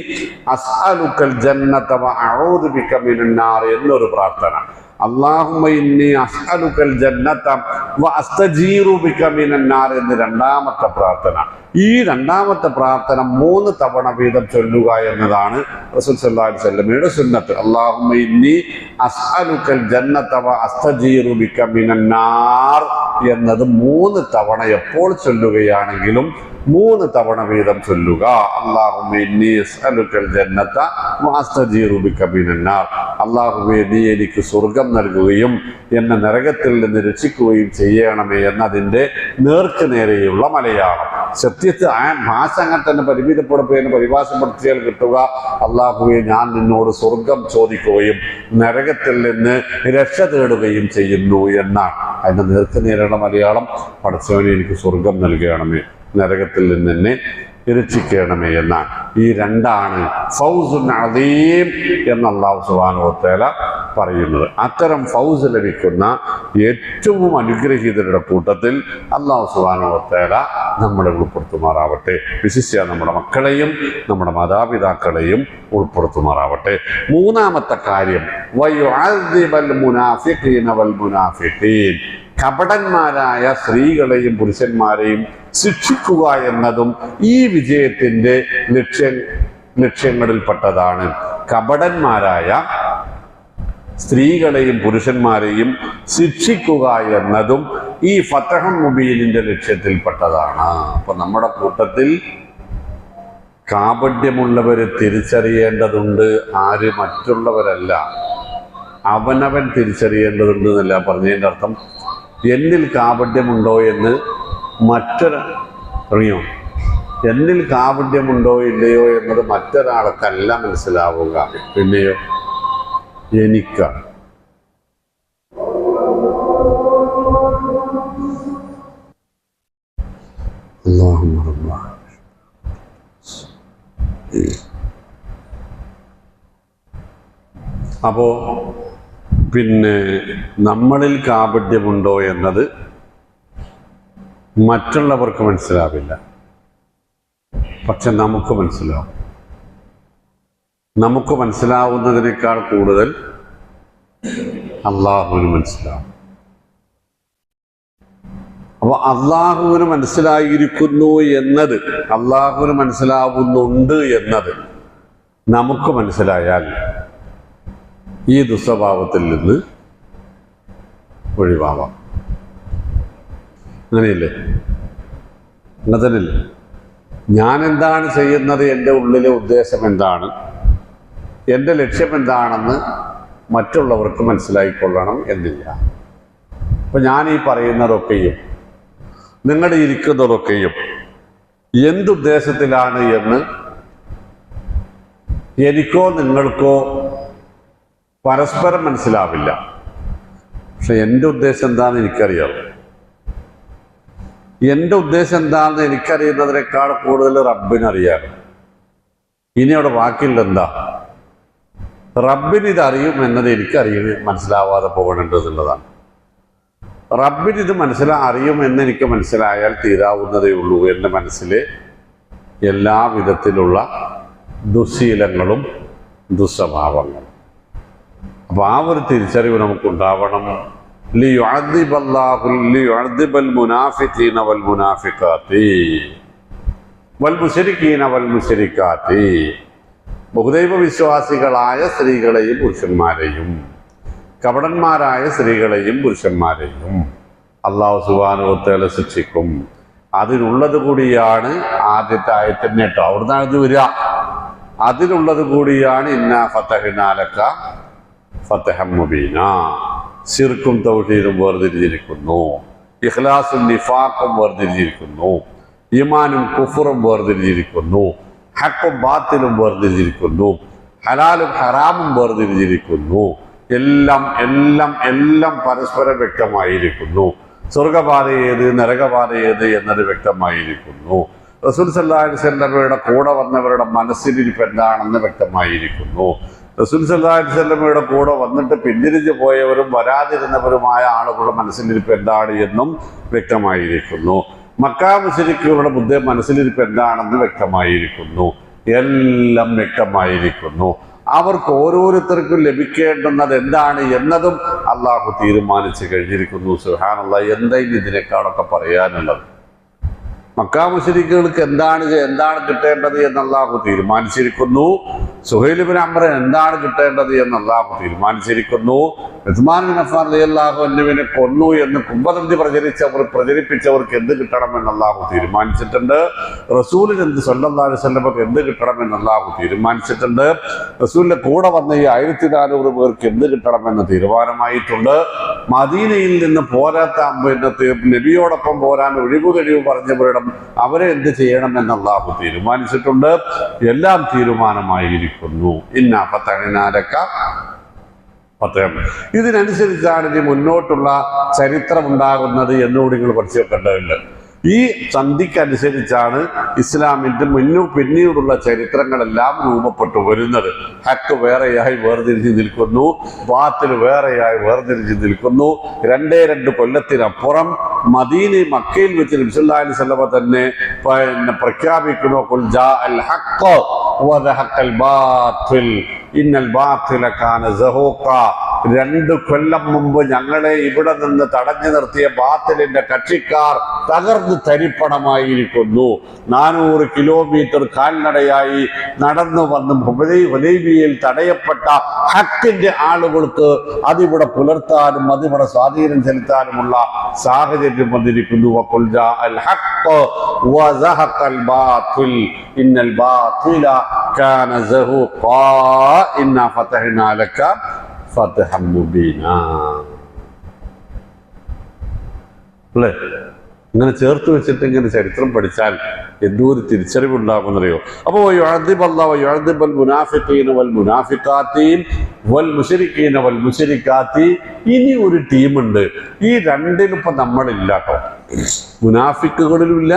അസ്അലുക്കൽ ജന്നത വ അഊദു ബിക മിനൻ നാർ എന്നൊരു പ്രാർത്ഥന. അല്ലാഹുമ്മ ഇന്നി അസ്അലുക്കൽ ജന്നത വ അസ്തജീറു ബിക മിനൻ നാർ എന്ന് 2ാമത്തെ പ്രാർത്ഥന. ഈ 2ാമത്തെ പ്രാർത്ഥന 3 തവണ വീതം ചൊല്ലുക എന്നതാണ് റസൂൽ സല്ലല്ലാഹു അലൈഹി വസല്ലമയുടെ സുന്നത്ത്. അല്ലാഹുമ്മ ഇന്നി അസ്അലുക്കൽ ജന്നത വ അസ്തജീറു ബിക മിനൻ നാർ എന്നത് 3 തവണ എപ്പോൾ ചൊല്ലുകയാണെങ്കിലും 3 തവണ വീതം ചൊല്ലുക. അല്ലാഹുമ്മ ഇന്നി അസ്അലുക്കൽ ജന്നത വ അസ്തജീറു ബിക മിനൻ നാർ. അല്ലാഹുവേ, നീ എനിക്ക് സ്വർഗം നൽകുകയും എന്നെ നരകത്തിൽ നിന്ന് രക്ഷിക്കുകയും ചെയ്യണമേ എന്നതിൻ്റെ നേർക്കുനേരെയുള്ള മലയാളം. സത്യത്തെ ആ ഭാഷ അങ്ങനെ തന്നെ പരിമിതപ്പെടുത്തുകയും പരിഭാഷപ്പെടുത്തിയാൽ കിട്ടുക, അള്ളാഹുവെ ഞാൻ നിന്നോട് സ്വർഗം ചോദിക്കുകയും നരകത്തിൽ നിന്ന് രക്ഷ തേടുകയും ചെയ്യുന്നു എന്നാണ്. അതിൻ്റെ നേർക്കുനേരുടെ മലയാളം, പടച്ചവനെ എനിക്ക് സ്വർഗം നൽകണമേ, നരകത്തിൽ നിന്ന് എന്നെ രക്ഷിക്കണമേ എന്നാണ്. ഈ രണ്ടാണ് ഫൗസുൻ അദീം എന്ന് അല്ലാഹു സുബ്ഹാനഹു വ തആല പറയുന്നത്. അത്തരം ഫൗസ് ലഭിക്കുന്ന ഏറ്റവും അനുഗ്രഹീതരുടെ കൂട്ടത്തിൽ അല്ലാഹു സുബ്ഹാനഹു വ തആല നമ്മളെ ഉൾപ്പെടുത്തുമാറാവട്ടെ. വിശിഷ്യ നമ്മുടെ മക്കളെയും നമ്മുടെ മാതാപിതാക്കളെയും ഉൾപ്പെടുത്തുമാറാവട്ടെ. മൂന്നാമത്തെ കാര്യം വയുഅദ്ദിബൽ മുനാഫിഖീന വൽ മുനാഫിഖീൻ, കപടന്മാരായ സ്ത്രീകളെയും പുരുഷന്മാരെയും ശിക്ഷിക്കുക എന്നതും ഈ വിജയത്തിന്റെ ലക്ഷ്യങ്ങളിൽപ്പെട്ടതാണ്. കപടന്മാരായ സ്ത്രീകളെയും പുരുഷന്മാരെയും ശിക്ഷിക്കുക എന്നതും ഈ ഫതഹുൽ മുബീനിന്റെ ലക്ഷ്യത്തിൽപ്പെട്ടതാണ്. അപ്പൊ നമ്മുടെ കൂട്ടത്തിൽ കാപട്യമുള്ളവരെ തിരിച്ചറിയേണ്ടതുണ്ട്. ആര്? മറ്റുള്ളവരല്ല, അവനവൻ തിരിച്ചറിയേണ്ടതുണ്ട് എന്നല്ല പറഞ്ഞതിൻ്റെ അർത്ഥം. എന്നിൽ കാപട്യമുണ്ടോ എന്ന് അറിയോ? എന്നിൽ കാപട്യമുണ്ടോ ഇല്ലയോ എന്നത് മറ്റൊരാൾക്കല്ല മനസ്സിലാവുക, പിന്നെയോ എനിക്കാണ്. അപ്പോ പിന്നെ നമ്മളിൽ കാപട്യമുണ്ടോ എന്നത് മറ്റുള്ളവർക്ക് മനസ്സിലാവില്ല, പക്ഷെ നമുക്ക് മനസ്സിലാവും. നമുക്ക് മനസ്സിലാവുന്നതിനേക്കാൾ കൂടുതൽ അള്ളാഹുവിന് മനസ്സിലാവും. അപ്പൊ അള്ളാഹുവിന് മനസ്സിലായിരിക്കുന്നു എന്നത്, അള്ളാഹുവിന് മനസ്സിലാവുന്നുണ്ട് എന്നത് നമുക്ക് മനസ്സിലായാൽ ഈ ദുസ്വഭാവത്തിൽ നിന്ന് ഒഴിവാവാം. അങ്ങനെയല്ലേ? അങ്ങനെ തന്നെയല്ലേ? ഞാൻ എന്താണ് ചെയ്യുന്നത്, എൻ്റെ ഉള്ളിലെ ഉദ്ദേശം എന്താണ്, എൻ്റെ ലക്ഷ്യം എന്താണെന്ന് മറ്റുള്ളവർക്ക് മനസ്സിലായിക്കൊള്ളണം എന്നില്ല. അപ്പം ഞാൻ ഈ പറയുന്നതൊക്കെയും നിങ്ങൾ ഇരിക്കുന്നതൊക്കെയും എന്തുദ്ദേശത്തിലാണ് എന്ന് എനിക്കോ നിങ്ങൾക്കോ പരസ്പരം മനസ്സിലാവില്ല. പക്ഷെ എൻ്റെ ഉദ്ദേശം എന്താണെന്ന് എനിക്കറിയാം. എൻ്റെ ഉദ്ദേശം എന്താണെന്ന് എനിക്കറിയുന്നതിനേക്കാൾ കൂടുതൽ റബ്ബിനറിയാം. ഇനി അവിടെ ബാക്കിയുള്ള എന്താ? റബ്ബിന് ഇതറിയും എന്നത് മനസ്സിലാവാതെ പോകേണ്ടതെന്നുള്ളതാണ്. റബ്ബിന് ഇത് അറിയും എന്നെനിക്ക് മനസ്സിലായാൽ തീരാവുന്നതേ ഉള്ളൂ എൻ്റെ മനസ്സിലെ എല്ലാ വിധത്തിലുള്ള ദുശ്ശീലങ്ങളും ദുസ്വഭാവങ്ങളും. അപ്പോൾ ആ ഒരു തിരിച്ചറിവ് നമുക്കുണ്ടാവണം. ലിയുഅദ്ദിബൽ മുനാഫിഖീന വൽ മുനാഫിഖാത്തി വൽ മുശ്രികീന വൽ മുശ്രികാത്തി, ബഹുദൈവ വിശ്വാസികളായ സ്ത്രീകളെയും പുരുഷന്മാരെയും കപടന്മാരായ സ്ത്രീകളെയും പുരുഷന്മാരെയും അല്ലാഹു സുബ്ഹാനഹു വ തആല ശിക്ഷിക്കും. അതിനുള്ളത് കൂടിയാണ് ആദ്യത്തെ ആയത്തിൻ്റെ കേട്ടോ, അവിടുന്ന് അത് വരിക. അതിനുള്ളത് കൂടിയാണ് ഇന്നാ ഫതഹ്നാ ലക ഫതഹൻ മുബീന. ശിർക്കും തൗഹീദും വേർതിരിച്ചിരിക്കുന്നു, ഇഖ്ലാസും നിഫാഖും വേർതിരിച്ചിരിക്കുന്നു, ഈമാനും കുഫറും വേർതിരിച്ചിരിക്കുന്നു, ഹക്കും ബാത്തിലും വേർതിരിച്ചിരിക്കുന്നു, ഹലാലും ഹറാമും വേർതിരിച്ചിരിക്കുന്നു. എല്ലാം എല്ലാം എല്ലാം പരസ്പരം വ്യക്തമായിരിക്കുന്നു. സ്വർഗപാത ഏത് നരകപാത ഏത് എന്നത് വ്യക്തമായിരിക്കുന്നു. റസൂൽ സല്ലല്ലാഹു അലൈഹി വസല്ലമയുടെ കൂടെ വന്നവരുടെ മനസ്സിലിരിപ്പ് എന്താണെന്ന് വ്യക്തമായിരിക്കുന്നു. റസൂൽ സല്ലല്ലാഹു അലൈഹി വസല്ലമയുടെ കൂടെ വന്നിട്ട് പിന്തിരിഞ്ഞു പോയവരും വരാതിരുന്നവരുമായ ആളുകളുടെ മനസ്സിലിരിപ്പ് എന്താണ് എന്നും വ്യക്തമായിരിക്കുന്നു. മക്കാ മുശ്രിക്കുകളുടെ മനസ്സിലിരിപ്പ് എന്താണെന്ന് വ്യക്തമായിരിക്കുന്നു. എല്ലാം വ്യക്തമായിരിക്കുന്നു. അവർക്ക് ഓരോരുത്തർക്കും ലഭിക്കേണ്ടുന്നത് എന്താണ് എന്നതും അള്ളാഹു തീരുമാനിച്ചു കഴിഞ്ഞിരിക്കുന്നു. സുബ്ഹാനല്ലാഹ്, എന്തായാലും ഇതിനേക്കാളൊക്കെ പറയാനുള്ളത്. മക്കാ മുശ്രിക്കുകൾക്ക് എന്താണ് കിട്ടേണ്ടത് എന്ന് അള്ളാഹു തീരുമാനിച്ചിരിക്കുന്നു. സുഹൈൽ ഇബ്നു അംർ എന്താണ് കിട്ടേണ്ടത് എന്ന് അള്ളാഹു തീരുമാനിച്ചിരിക്കുന്നു. ഉസ്മാൻ ബിൻ അഫ്ഫാൻ റളിയല്ലാഹു അൻഹുവിനെ കൊന്നു എന്ന് കുമ്പതന്തി പ്രചരിപ്പിച്ചവർക്ക് എന്ത് കിട്ടണമെന്ന് അള്ളാഹു തീരുമാനിച്ചിട്ടുണ്ട്. റസൂലിന് സല്ലല്ലാഹു അലൈഹി വസല്ലമക്ക് എന്ത് കിട്ടണമെന്ന് അള്ളാഹു തീരുമാനിച്ചിട്ടുണ്ട്. റസൂലിന്റെ കൂടെ വന്ന ഈ 1400 പേർക്ക് എന്ത് കിട്ടണമെന്ന് തീരുമാനമായിട്ടുണ്ട്. മദീനയിൽ നിന്ന് പോരാത്ത നബിയോടൊപ്പം പോരാൻ ഒഴിവ് കഴിവ് പറഞ്ഞവരിടം അവരെ എന്ത് ചെയ്യണമെന്ന് അള്ളാഹു തീരുമാനിച്ചിട്ടുണ്ട്. എല്ലാം തീരുമാനമായിരിക്കുന്നു. ഇന്നാ ഫതഹ്നാ ലക ഫതഹൻ. ഇതിനനുസരിച്ചാണ് ഇനി മുന്നോട്ടുള്ള ചരിത്രം ഉണ്ടാകുന്നത് എന്നുകൂടി നിങ്ങൾ പഠിച്ചു വെക്കേണ്ടതുണ്ട്. ഈ സന്ധിക്കനുസരിച്ചാണ് ഇസ്ലാമിന്റെ പിന്നീടുള്ള ചരിത്രങ്ങളെല്ലാം രൂപപ്പെട്ടു വരുന്നത്. ഹക്ക് വേറെയായി വേർതിരിഞ്ഞു നിൽക്കുന്നു, ബാത്തിൽ വേറെയായി വേർതിരിഞ്ഞു നിൽക്കുന്നു. 2 കൊല്ലത്തിനപ്പുറം മക്കയിൽ വെച്ച് നബി സല്ലല്ലാഹു അലൈഹി വസല്ലം തന്നെ പ്രഖ്യാപിക്കുന്നു, ഖുൽ ജാഅൽ ഹഖ് വദഹഖൽ ബാത്തിൽ ഇന്നൽ ബാത്തില കാന സഹൂഖ. 2 കൊല്ലം മുമ്പ് ഞങ്ങളെ ഇവിടെ നിന്ന് തടഞ്ഞു നിർത്തിയ ബാത്തിലിന്റെ കക്ഷിക്കാർ തകർന്ന് തരിപ്പണമായിരിക്കുന്നു. 400 കിലോമീറ്റർ കാൽനടയായി നടന്നു വന്ന് ഹുദൈബിയയിൽ തടയപ്പെട്ട ഹക്കിന്റെ ആളുകൾക്ക് അതിവിടെ പുലർത്താനും അതിവിടെ സ്വാധീനം ചെലുത്താനുമുള്ള സാഹചര്യം വന്നിരിക്കുന്നു. വഖുൽ ജാഅൽ ഹഖ് വസഹഖൽ ബാത്തിൽ ഇന്നൽ ബാത്തില കാന സഹൂഖ ഇന്നാ ഫതഹ്നാ ലക ഫതഹൻ മുബീനാ. അല്ലേ? ഇങ്ങനെ ചേർത്ത് വെച്ചിട്ട് ഇങ്ങനെ ചരിത്രം പഠിച്ചാൽ എന്തോ ഒരു തിരിച്ചറിവുണ്ടാകുന്നറിയോ. അപ്പോ ഇനി ഒരു ടീമുണ്ട്. ഈ രണ്ടിലും ഇപ്പൊ നമ്മളില്ല കേട്ടോ. മുനാഫിക്കുകളിലുമില്ല,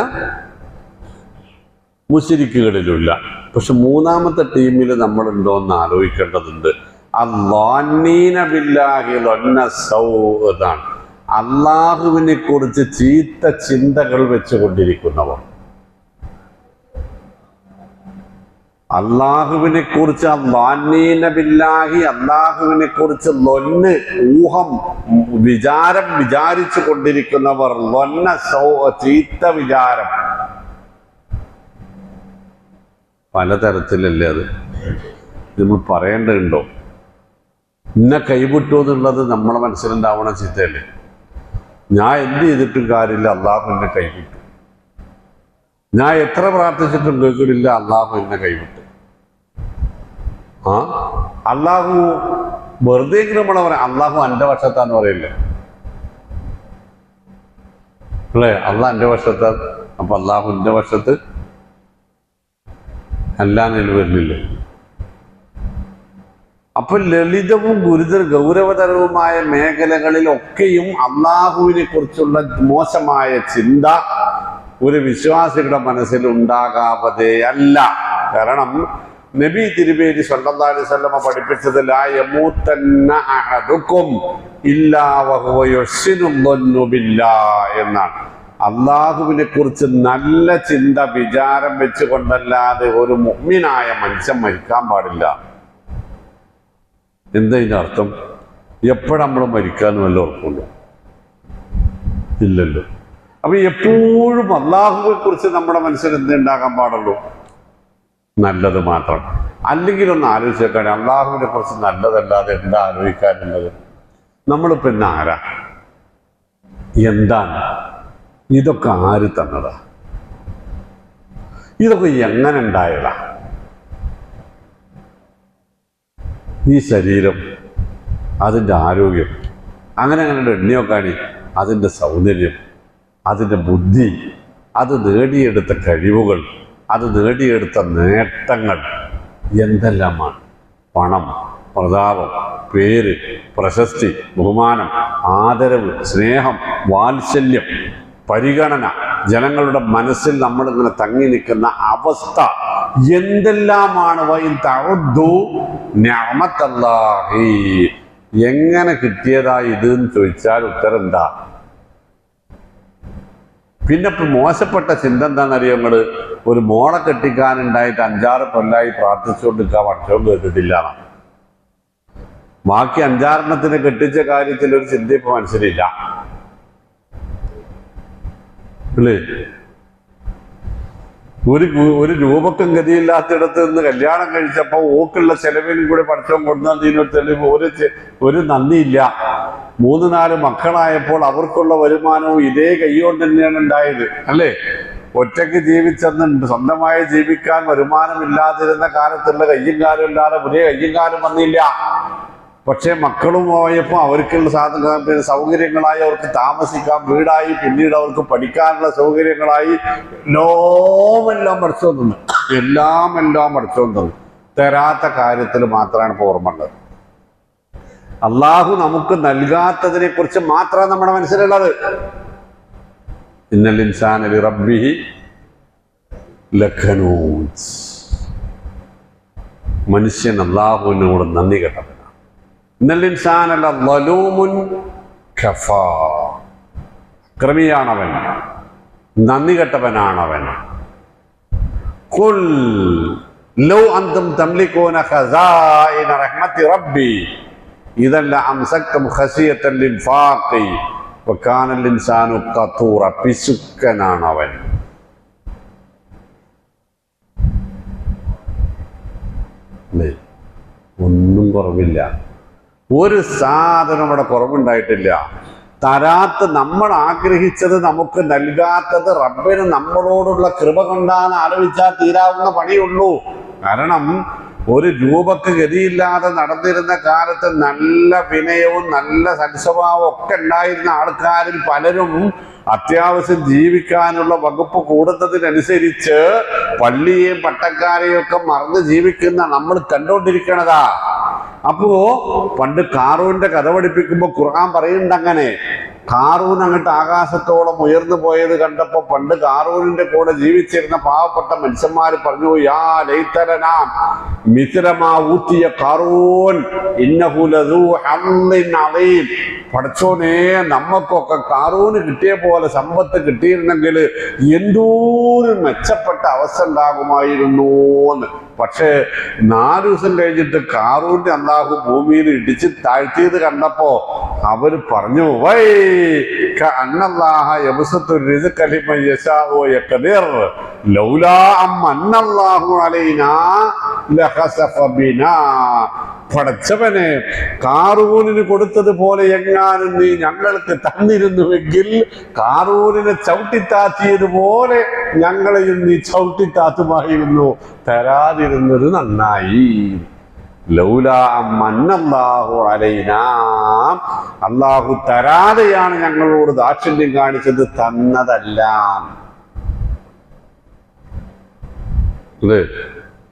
മുശ്രിക്കുകളിലുമില്ല. പക്ഷെ മൂന്നാമത്തെ ടീമിൽ നമ്മളുണ്ടോ എന്ന് ആലോചിക്കേണ്ടതുണ്ട്. അല്ലാഹീന ബില്ലാഹി ളന്ന സൗഅതാണ്. അള്ളാഹുവിനെ കുറിച്ച് ചീത്ത ചിന്തകൾ വെച്ചുകൊണ്ടിരിക്കുന്നവർ. അള്ളാഹുവിനെ കുറിച്ച് അള്ളാഹുവിനെ കുറിച്ച് ലൊന്ന് ഊഹം വിചാരം വിചാരിച്ചു കൊണ്ടിരിക്കുന്നവർ. ലൊന്ന ചീത്ത വിചാരം പലതരത്തിലല്ലേ അത് നമ്മൾ പറയേണ്ടതുണ്ടോ? ഇന്നെ കൈവിട്ടു എന്നുള്ളത് നമ്മളെ മനസ്സിലുണ്ടാവണ ചീത്തയല്ലേ? ഞാൻ എന്ത് ചെയ്തിട്ടും കാര്യമില്ല, അള്ളാഹു എന്നെ കൈവിട്ടു. ഞാൻ എത്ര പ്രാർത്ഥിച്ചിട്ടും കേൾക്കില്ല, അള്ളാഹു എന്നെ കൈവിട്ടു. അള്ളാഹു വെറുതെ നമ്മളെ പറയാം, അള്ളാഹു എൻ്റെ പക്ഷത്താന്ന് പറയില്ലേ? അല്ലേ? അള്ളാഹ് എൻ്റെ പക്ഷത്താ. അപ്പൊ അള്ളാഹു എൻ്റെ പക്ഷത്ത് അല്ലാന്ന് വരുന്നില്ലേ? അപ്പൊ ലളിതവും ഗൗരവതരവുമായ മേഖലകളിലൊക്കെയും അള്ളാഹുവിനെ കുറിച്ചുള്ള മോശമായ ചിന്ത ഒരു വിശ്വാസിയുടെ മനസ്സിൽ ഉണ്ടാകാവതേ അല്ല. കാരണം നബി തിരുമേനി സല്ലല്ലാഹു അലൈഹി വസല്ലം പഠിപ്പിച്ചത് ലാ യമൂതന്ന അഹദുക്കും ഇല്ലാ വഹുവ യുഹ്സിനു ളന്നു ബില്ലാഹ് എന്നാണ്. അള്ളാഹുവിനെ കുറിച്ച് നല്ല ചിന്ത വിചാരം വെച്ചുകൊണ്ടല്ലാതെ ഒരു മുഅ്മിനായ മനുഷ്യൻ മരിക്കാൻ പാടില്ല. എന്താ ഇതിന്റെ അർത്ഥം? എപ്പോഴും നമ്മൾ മരിക്കാനും വല്ല ഉറപ്പുണ്ടോ? ഇല്ലല്ലോ. അപ്പൊ എപ്പോഴും അള്ളാഹുവിനെ കുറിച്ച് നമ്മുടെ മനസ്സിൽ എന്തുണ്ടാകാൻ പാടുള്ളൂ? നല്ലത് മാത്രം. അല്ലെങ്കിൽ ഒന്ന് ആലോചിച്ചേക്കാൻ, അള്ളാഹുവിനെ കുറിച്ച് നല്ലതല്ലാതെ എന്താ ആലോചിക്കാനുള്ളത്? നമ്മളിപ്പോ ഇന്ന് ആരാ? എന്താണ്? ഇതൊക്കെ ആര് തന്നതാ? ഇതൊക്കെ എങ്ങനെ ഉണ്ടായതാ? ഈ ശരീരം, അതിൻ്റെ ആരോഗ്യം, അങ്ങനെ എണ്ണിയൊക്കാണി, അതിൻ്റെ സൗന്ദര്യം, അതിൻ്റെ ബുദ്ധി, അത് നേടിയെടുത്ത കഴിവുകൾ, അത് നേടിയെടുത്ത നേട്ടങ്ങൾ എന്തെല്ലാമാണ്? പണം, പ്രതാപം, പേര്, പ്രശസ്തി, ബഹുമാനം, ആദരവ്, സ്നേഹം, വാത്സല്യം, പരിഗണന, ജനങ്ങളുടെ മനസ്സിൽ നമ്മളിങ്ങനെ തങ്ങി നിൽക്കുന്ന അവസ്ഥ എന്തെല്ലാമാണ്? നിഅമത്തല്ലാഹി, എങ്ങനെ കിട്ടിയതാ ഇത് എന്ന് ചോദിച്ചാൽ ഉത്തരം എന്താ? പിന്നെ ഇപ്പൊ മോശപ്പെട്ട ചിന്ത എന്താണെന്നറിയോ നിങ്ങള്? ഒരു മോളെ കെട്ടിക്കാനുണ്ടായിട്ട് 5-6 കൊല്ലായി പ്രാർത്ഥിച്ചുകൊണ്ടിരിക്കാൻ വർഷവും കേട്ടിട്ടില്ല. ബാക്കി 5-6 കെട്ടിച്ച കാര്യത്തിൽ ഒരു ചിന്ത ഇപ്പൊ മനസ്സിലില്ല അല്ലേ? ഒരു രൂപക്കും ഗതിയില്ലാത്തിടത്ത് നിന്ന് കല്യാണം കഴിച്ചപ്പോൾ ഓക്കുള്ള ചെലവിനും കൂടി പഠിച്ചോൻ കൊണ്ടുവന്നതിന് തെളിവ് ഒരു നന്ദിയില്ല. 3-4 മക്കളായപ്പോൾ അവർക്കുള്ള വരുമാനവും ഇതേ കൈകൊണ്ട് തന്നെയാണ് ഉണ്ടായത്, അല്ലേ? ഒറ്റയ്ക്ക് ജീവിച്ചെന്നുണ്ട്, സ്വന്തമായി ജീവിക്കാൻ വരുമാനമില്ലാതിരുന്ന കാലത്തുള്ള കയ്യും കാലും ഇല്ലാതെ പുതിയ കയ്യും കാലും വന്നില്ല. പക്ഷെ മക്കളും പോയപ്പോൾ അവർക്കുള്ള സൗകര്യങ്ങളായി, അവർക്ക് താമസിക്കാൻ വീടായി, പിന്നീട് അവർക്ക് പഠിക്കാനുള്ള സൗകര്യങ്ങളായി, എല്ലാം പഠിച്ചു തന്നു. എല്ലാം പഠിച്ചു തന്നു. തരാത്ത കാര്യത്തിൽ മാത്രമാണ് ഇപ്പോൾ ഓർമ്മ ഉള്ളത്. അള്ളാഹു നമുക്ക് നൽകാത്തതിനെ കുറിച്ച് മാത്രമാണ് നമ്മുടെ മനസ്സിലുള്ളത്. ഇന്നൽ ഇൻസാന ലിറബ്ബിഹി ലഖനൂദ്. മനുഷ്യൻ അള്ളാഹുവിനോട് നന്ദി കെട്ടവനാണ്. ഇന്നൽ ഇൻസാന ലളൂമുൻ കഫാർ. അക്രമിയാണവൻ, നന്ദി കെട്ടവനാണവൻ. ഖുൽ ലൗ അൻതും തംലികൂന ഖസായിന റഹ്മത്തി റബ്ബി ഇദൻ ലഅംസക്തും ഖശിയത്തൽ ഇൻഫാഖി വകാനൽ ഇൻസാനു ഖതൂറ. പിശുക്കനാണവൻ. ഒന്നും കുറവില്ല, ഒരു സാധനം ഇവിടെ കുറവുണ്ടായിട്ടില്ല. തരാത്ത, നമ്മൾ ആഗ്രഹിച്ചത് നമുക്ക് നൽകാത്തത് റബ്ബിന് നമ്മളോടുള്ള കൃപ കൊണ്ടാണ് ആലോചിച്ചാൽ തീരാവുന്ന പണിയുള്ളൂ. കാരണം ഒരു രൂപക്ക് ഗതിയില്ലാതെ നടന്നിരുന്ന കാലത്ത് നല്ല വിനയവും നല്ല സൽസ്വഭാവവും ഒക്കെ ഉണ്ടായിരുന്ന ആൾക്കാരിൽ പലരും അത്യാവശ്യം ജീവിക്കാനുള്ള വകുപ്പ് കൂടുന്നതിനനുസരിച്ച് പള്ളിയെയും പട്ടക്കാരെയും ഒക്കെ മറന്ന് ജീവിക്കുന്ന നമ്മൾ കണ്ടുകൊണ്ടിരിക്കണതാ. അപ്പോ പണ്ട് കാറൂന്റെ കഥ പഠിപ്പിക്കുമ്പോ ഖുർആൻ പറയുന്നുണ്ട്, അങ്ങനെ കാറൂൻ അങ്ങോട്ട് ആകാശത്തോളം ഉയർന്നു പോയത് കണ്ടപ്പോ പണ്ട് കാറൂനിന്റെ കൂടെ ജീവിച്ചിരുന്ന പാവപ്പെട്ട മനുഷ്യന്മാര് പറഞ്ഞു, യാ ലൈതലനാ മിസ്ലമാ ഊതിയ ഖാറൂൻ ഇന്നഹു ലദൂ ഹമ്മിൻ അളീം. പഠിച്ചോനെ, നമുക്കൊക്കെ കാറൂന് കിട്ടിയ പോലെ സമ്പത്ത് കിട്ടിയിരുന്നെങ്കിൽ എന്തോരം മെച്ചപ്പെട്ട അവസ്ഥ ഉണ്ടാകുമായിരുന്നു എന്ന്. പക്ഷേ 4 ദിവസം കഴിഞ്ഞിട്ട് കാറൂന്റെ അല്ലാഹു ഭൂമിയിൽ ഇടിച്ച് താഴ്ത്തിയത് കണ്ടപ്പോ അവര് പറഞ്ഞു, വൈ കഅന്നല്ലാഹ യബ്സത്തു റിസ്ഖ ലിമൻ യശാഉ വയഖ്ദിർ ലൗലാ അമ്മന്നല്ലാഹു അലൈനാ ലഖസഫ ബിനാ. പടച്ചവനെ, കാറൂനിന് കൊടുത്തതുപോലെ എങ്ങാനും നീ ഞങ്ങൾക്ക് തന്നിരുന്നുവെങ്കിൽ കാറൂനിനെ ചവിട്ടിത്താത്തിയതുപോലെ ഞങ്ങളെയും നീ ചവിട്ടിത്താത്തുമായിരുന്നു. തരാതിരുന്നത് നന്നായി. ലൗലാ അമ്മന്നല്ലാഹു അലൈനാ. അല്ലാഹു തരാതെയാണ് ഞങ്ങളോട് ദാക്ഷിണ്യം കാണിച്ചത്, തന്നതല്ല.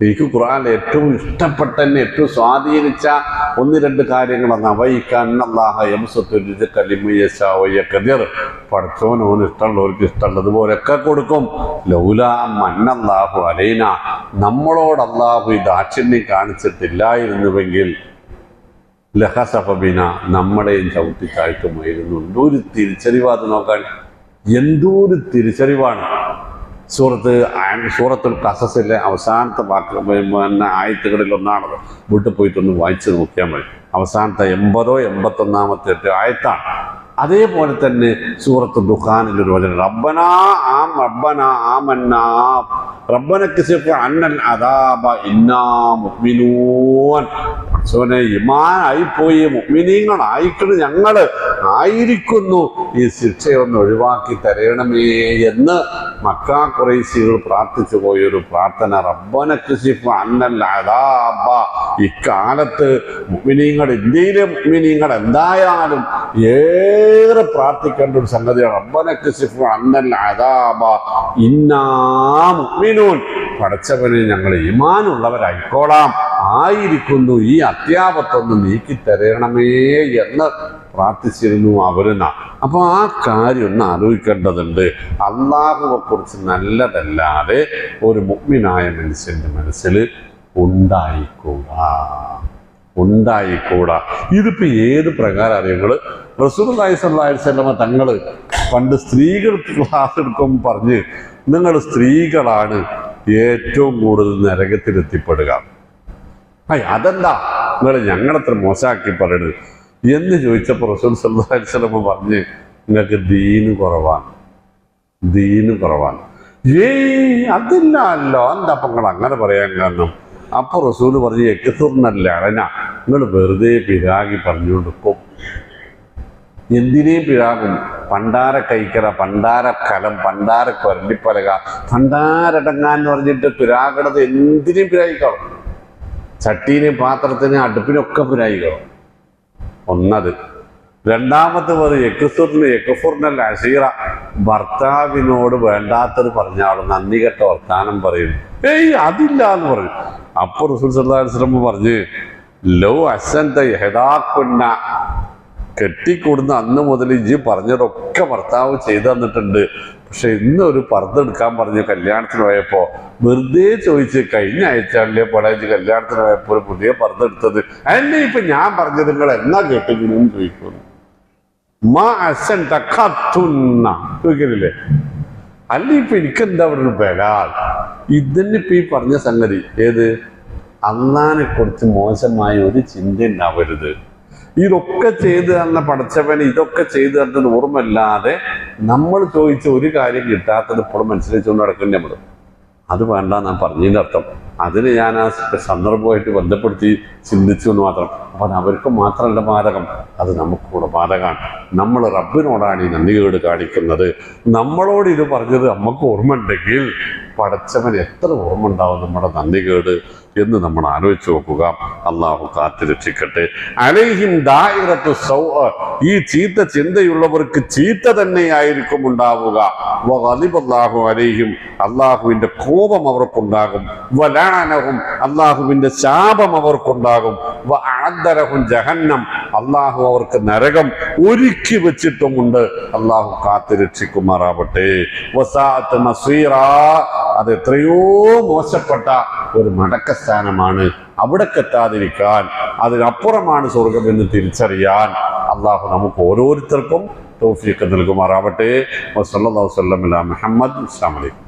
എനിക്ക് ഖുർആനിൽ ഏറ്റവും ഇഷ്ടപ്പെട്ട, എന്നെ ഏറ്റവും സ്വാധീനിച്ച 1-2 കാര്യങ്ങളാണ്. പഠിച്ചോൻ ഓന് ഇഷ്ടമുള്ളവർക്ക് ഇഷ്ടമുള്ളതുപോലെയൊക്കെ കൊടുക്കും. ലൗലാ മന്നല്ലാഹു അലൈന, നമ്മളോട് അല്ലാഹു ഈ ദാക്ഷിണ്യം കാണിച്ചിട്ടില്ലായിരുന്നുവെങ്കിൽ ലഖസഫ ബിന, നമ്മളെയും ചവിട്ടി താഴ്ത്തുമായിരുന്നു. എന്തോരു തിരിച്ചറിവാ അത് നോക്കാൻ, എന്തോരു തിരിച്ചറിവാണ്. സൂറത്തുൽ ഖസസിലെ അവസാനത്തെ ആയത്തുകളിൽ ഒന്നാണത്. വീട്ടിൽ പോയിട്ടൊന്ന് വായിച്ച് നോക്കിയാൽ മതി. അവസാനത്തെ 80 or 81 ആയത്താണ്. അതേപോലെ തന്നെ സൂറത്ത് ദുഖാനിലൊരു വചനം, റബ്ബനാ ആമന്നാ റബ്ബനക്ശിഫ് അന്നൽ അദാബ ഇന്നാ മുഅ്മിനൂൻ. പടച്ചോനെ, ഈമാൻ ആയിപ്പോയി, മുഅ്മിനീങ്ങളായിക്കൊണ്ട് ഞങ്ങള് ആയിരിക്കുന്നു, ഈ ശിക്ഷയൊന്ന് ഒഴിവാക്കി തരണമേ എന്ന് മക്കാ ഖുറൈശികൾ പ്രാർത്ഥിച്ചു പോയൊരു പ്രാർത്ഥന. റബ്ബനക്ശിഫ് അന്നൽ അദാബ. ഇക്കാലത്ത് മുഅ്മിനീങ്ങൾ, ഇന്ത്യയിലെ മുഅ്മിനീങ്ങൾ എന്തായാലും ഏറെ പ്രാർത്ഥിക്കേണ്ട ഒരു സംഗതിയാണ്. റബ്ബനക്ശിഫ് അന്നൽ അദാബ ഇന്നാ മുഅ്മിനൂൻ. പടച്ചവനെ, ഞങ്ങൾ ഈമാനുള്ളവരായിക്കോളാം, ആയിരിക്കുന്നു, ഈ അത്യാപത്തൊന്ന് നീക്കി തരണമേ എന്ന് പ്രാർത്ഥിച്ചിരുന്നു അവരെന്ന. അപ്പൊ ആ കാര്യം ഒന്ന് ആലോചിക്കേണ്ടതുണ്ട്. അള്ളാഹുവെ കുറിച്ച് നല്ലതല്ലാതെ ഒരു മുഅ്മിനായ മനുഷ്യന്റെ മനസ്സിൽ ഉണ്ടായിക്കൂടാ. ഇതിപ്പോ ഏത് പ്രകാരം അറിയുങ്ങൾ? റസൂലുള്ളാഹി സ്വല്ലല്ലാഹു അലൈഹി വസല്ലമ തങ്ങള് പണ്ട് സ്ത്രീകൾക്ക് ക്ലാസ് എടുക്കുമ്പോൾ പറഞ്ഞ്, നിങ്ങൾ സ്ത്രീകളാണ് ഏറ്റവും കൂടുതൽ നരകത്തിലെത്തിപ്പെടുക. അതെന്താ നിങ്ങൾ ഞങ്ങളത്ര മോശമാക്കി പറയണത് എന്ന് ചോദിച്ചപ്പോൾ റസൂൽ സല്ലല്ലാഹു അലൈഹി വസല്ലമ പറഞ്ഞ്, നിങ്ങൾക്ക് ദീന് കുറവാണ്. അതില്ലല്ലോ, എന്താ അപ്പം നിങ്ങൾ അങ്ങനെ പറയാൻ കാരണം? അപ്പൊ റസൂല് പറഞ്ഞു യക്സുർനൽ ലഅന, നിങ്ങൾ വെറുതെ പിരാഗി പറഞ്ഞുകൊണ്ടിരിക്കും. എന്തിനേയും പിരാകും? പണ്ടാര കൈക്കറ, പണ്ടാര കലം, പണ്ടാര കൊരണ്ടിപ്പലക, പണ്ടാരടങ്ങാന്ന് പറഞ്ഞിട്ട് പിരാകണത് എന്തിനേയും പിരായിക്കണം. ചട്ടീനെയും പാത്രത്തിനെയും അടുപ്പിനൊക്കെ പിരായിക്കണം. ഒന്നത്. രണ്ടാമത്തെ പറയും യക്ഫുർനൽ അശീറ, ഭർത്താവിനോട് വേണ്ടാത്തത് പറഞ്ഞാളും നന്ദി കെട്ട വർത്താനം പറയും. അതില്ല എന്ന് പറയും. അപ്പൊ റസൂൽ സല്ലല്ലാഹു അലൈഹി വസല്ലം പറഞ്ഞ് ലൗ അഹ്സൻത ഇഹ്ദാകുന്ന, കെട്ടിക്കൊടുന്ന അന്ന് മുതൽ ഇജ്ജ് പറഞ്ഞതൊക്കെ ഭർത്താവ് ചെയ്തു തന്നിട്ടുണ്ട്. പക്ഷെ ഇന്നൊരു പർദ്ദ എടുക്കാൻ പറഞ്ഞു കല്യാണത്തിന് പോയപ്പോ വെറുതെ ചോദിച്ച്, കഴിഞ്ഞ ആഴ്ചകളിലെ പോലെ കല്യാണത്തിന് പോയപ്പോ ഒരു പുതിയ പർദ്ദ എടുത്തത് അല്ലേ ഇപ്പൊ ഞാൻ പറഞ്ഞത് നിങ്ങൾ എന്നാ കേട്ടിങ്ങനെയും ചോദിക്കുന്നു. ചോദിക്കലില്ലേ? അല്ല ഇപ്പൊ എനിക്കെന്താ അവിടെ ഒരു ബലാൽ. ഇതിനിപ്പോ ഈ പറഞ്ഞ സംഗതി ഏത്? അള്ളാനെ കുറിച്ച് മോശമായ ഒരു ചിന്ത ഉണ്ടാവരുത്. ഇതൊക്കെ ചെയ്തു തന്ന പടച്ചവന് ഇതൊക്കെ ചെയ്തു തന്നത് ഓർമ്മല്ലാതെ നമ്മൾ ചോദിച്ച ഒരു കാര്യം കിട്ടാത്തത് ഇപ്പോഴും മനസ്സിലാച്ചുകൊണ്ട് നടക്കും നമ്മൾ. അത് വേണ്ട ഞാൻ പറഞ്ഞതിൻ്റെ അർത്ഥം. അതിന് ഞാൻ ആ സന്ദർഭമായിട്ട് ബന്ധപ്പെടുത്തി ചിന്തിച്ചു എന്ന് മാത്രം. അപ്പം അവർക്ക് മാത്രമല്ല ബാധകം, അത് നമുക്ക് കൂടെ ബാധകമാണ്. നമ്മൾ റബ്ബിനോടാണ് ഈ നന്ദികേട് കാണിക്കുന്നത്. നമ്മളോട് ഇത് പറഞ്ഞത് നമുക്ക് ഓർമ്മ ഉണ്ടെങ്കിൽ പടച്ചവൻ എത്ര ഓർമ്മ ഉണ്ടാവും നമ്മുടെ നന്ദികേട് എന്ന് നമ്മൾ ആലോചിച്ച് നോക്കുക. അള്ളാഹു കാത്തു രക്ഷിക്കട്ടെ. അലൈഹിം ദാഇറത്തു സൗഅ, ഈ ചീത്ത ചിന്തയുള്ളവർക്ക് ചീത്ത തന്നെയായിരിക്കും ഉണ്ടാവുക. വഗളിബല്ലാഹു അലൈഹിം, അള്ളാഹുവിന്റെ കോപം അവർക്കുണ്ടാകും. വലഅനഹും, അള്ളാഹുവിന്റെ ശാപം അവർക്കുണ്ടാകും. വഅഅദ്ദലഹും ജഹന്നം, അള്ളാഹു അവർക്ക് നരകം ഒരുക്കി വെച്ചിട്ടുമുണ്ട്. അള്ളാഹു കാത്തു രക്ഷിക്കുമാറാവട്ടെ. വസാഅത്ത് മസീറ, അത് എത്രയോ മോശപ്പെട്ട ഒരു മടക്കസ്ഥാനമാണ്. അവിടേക്കെത്താതിരിക്കാൻ അതിനപ്പുറമാണ് സ്വർഗം എന്ന് തിരിച്ചറിയാൻ അള്ളാഹു നമുക്ക് ഓരോരുത്തർക്കും തൗഫീഖ് നൽകുമാറാവട്ടെ. വസല്ലല്ലാഹു അലൈഹി വസല്ലം മുഹമ്മദ്. അസ്സലാമു അലൈക്കും.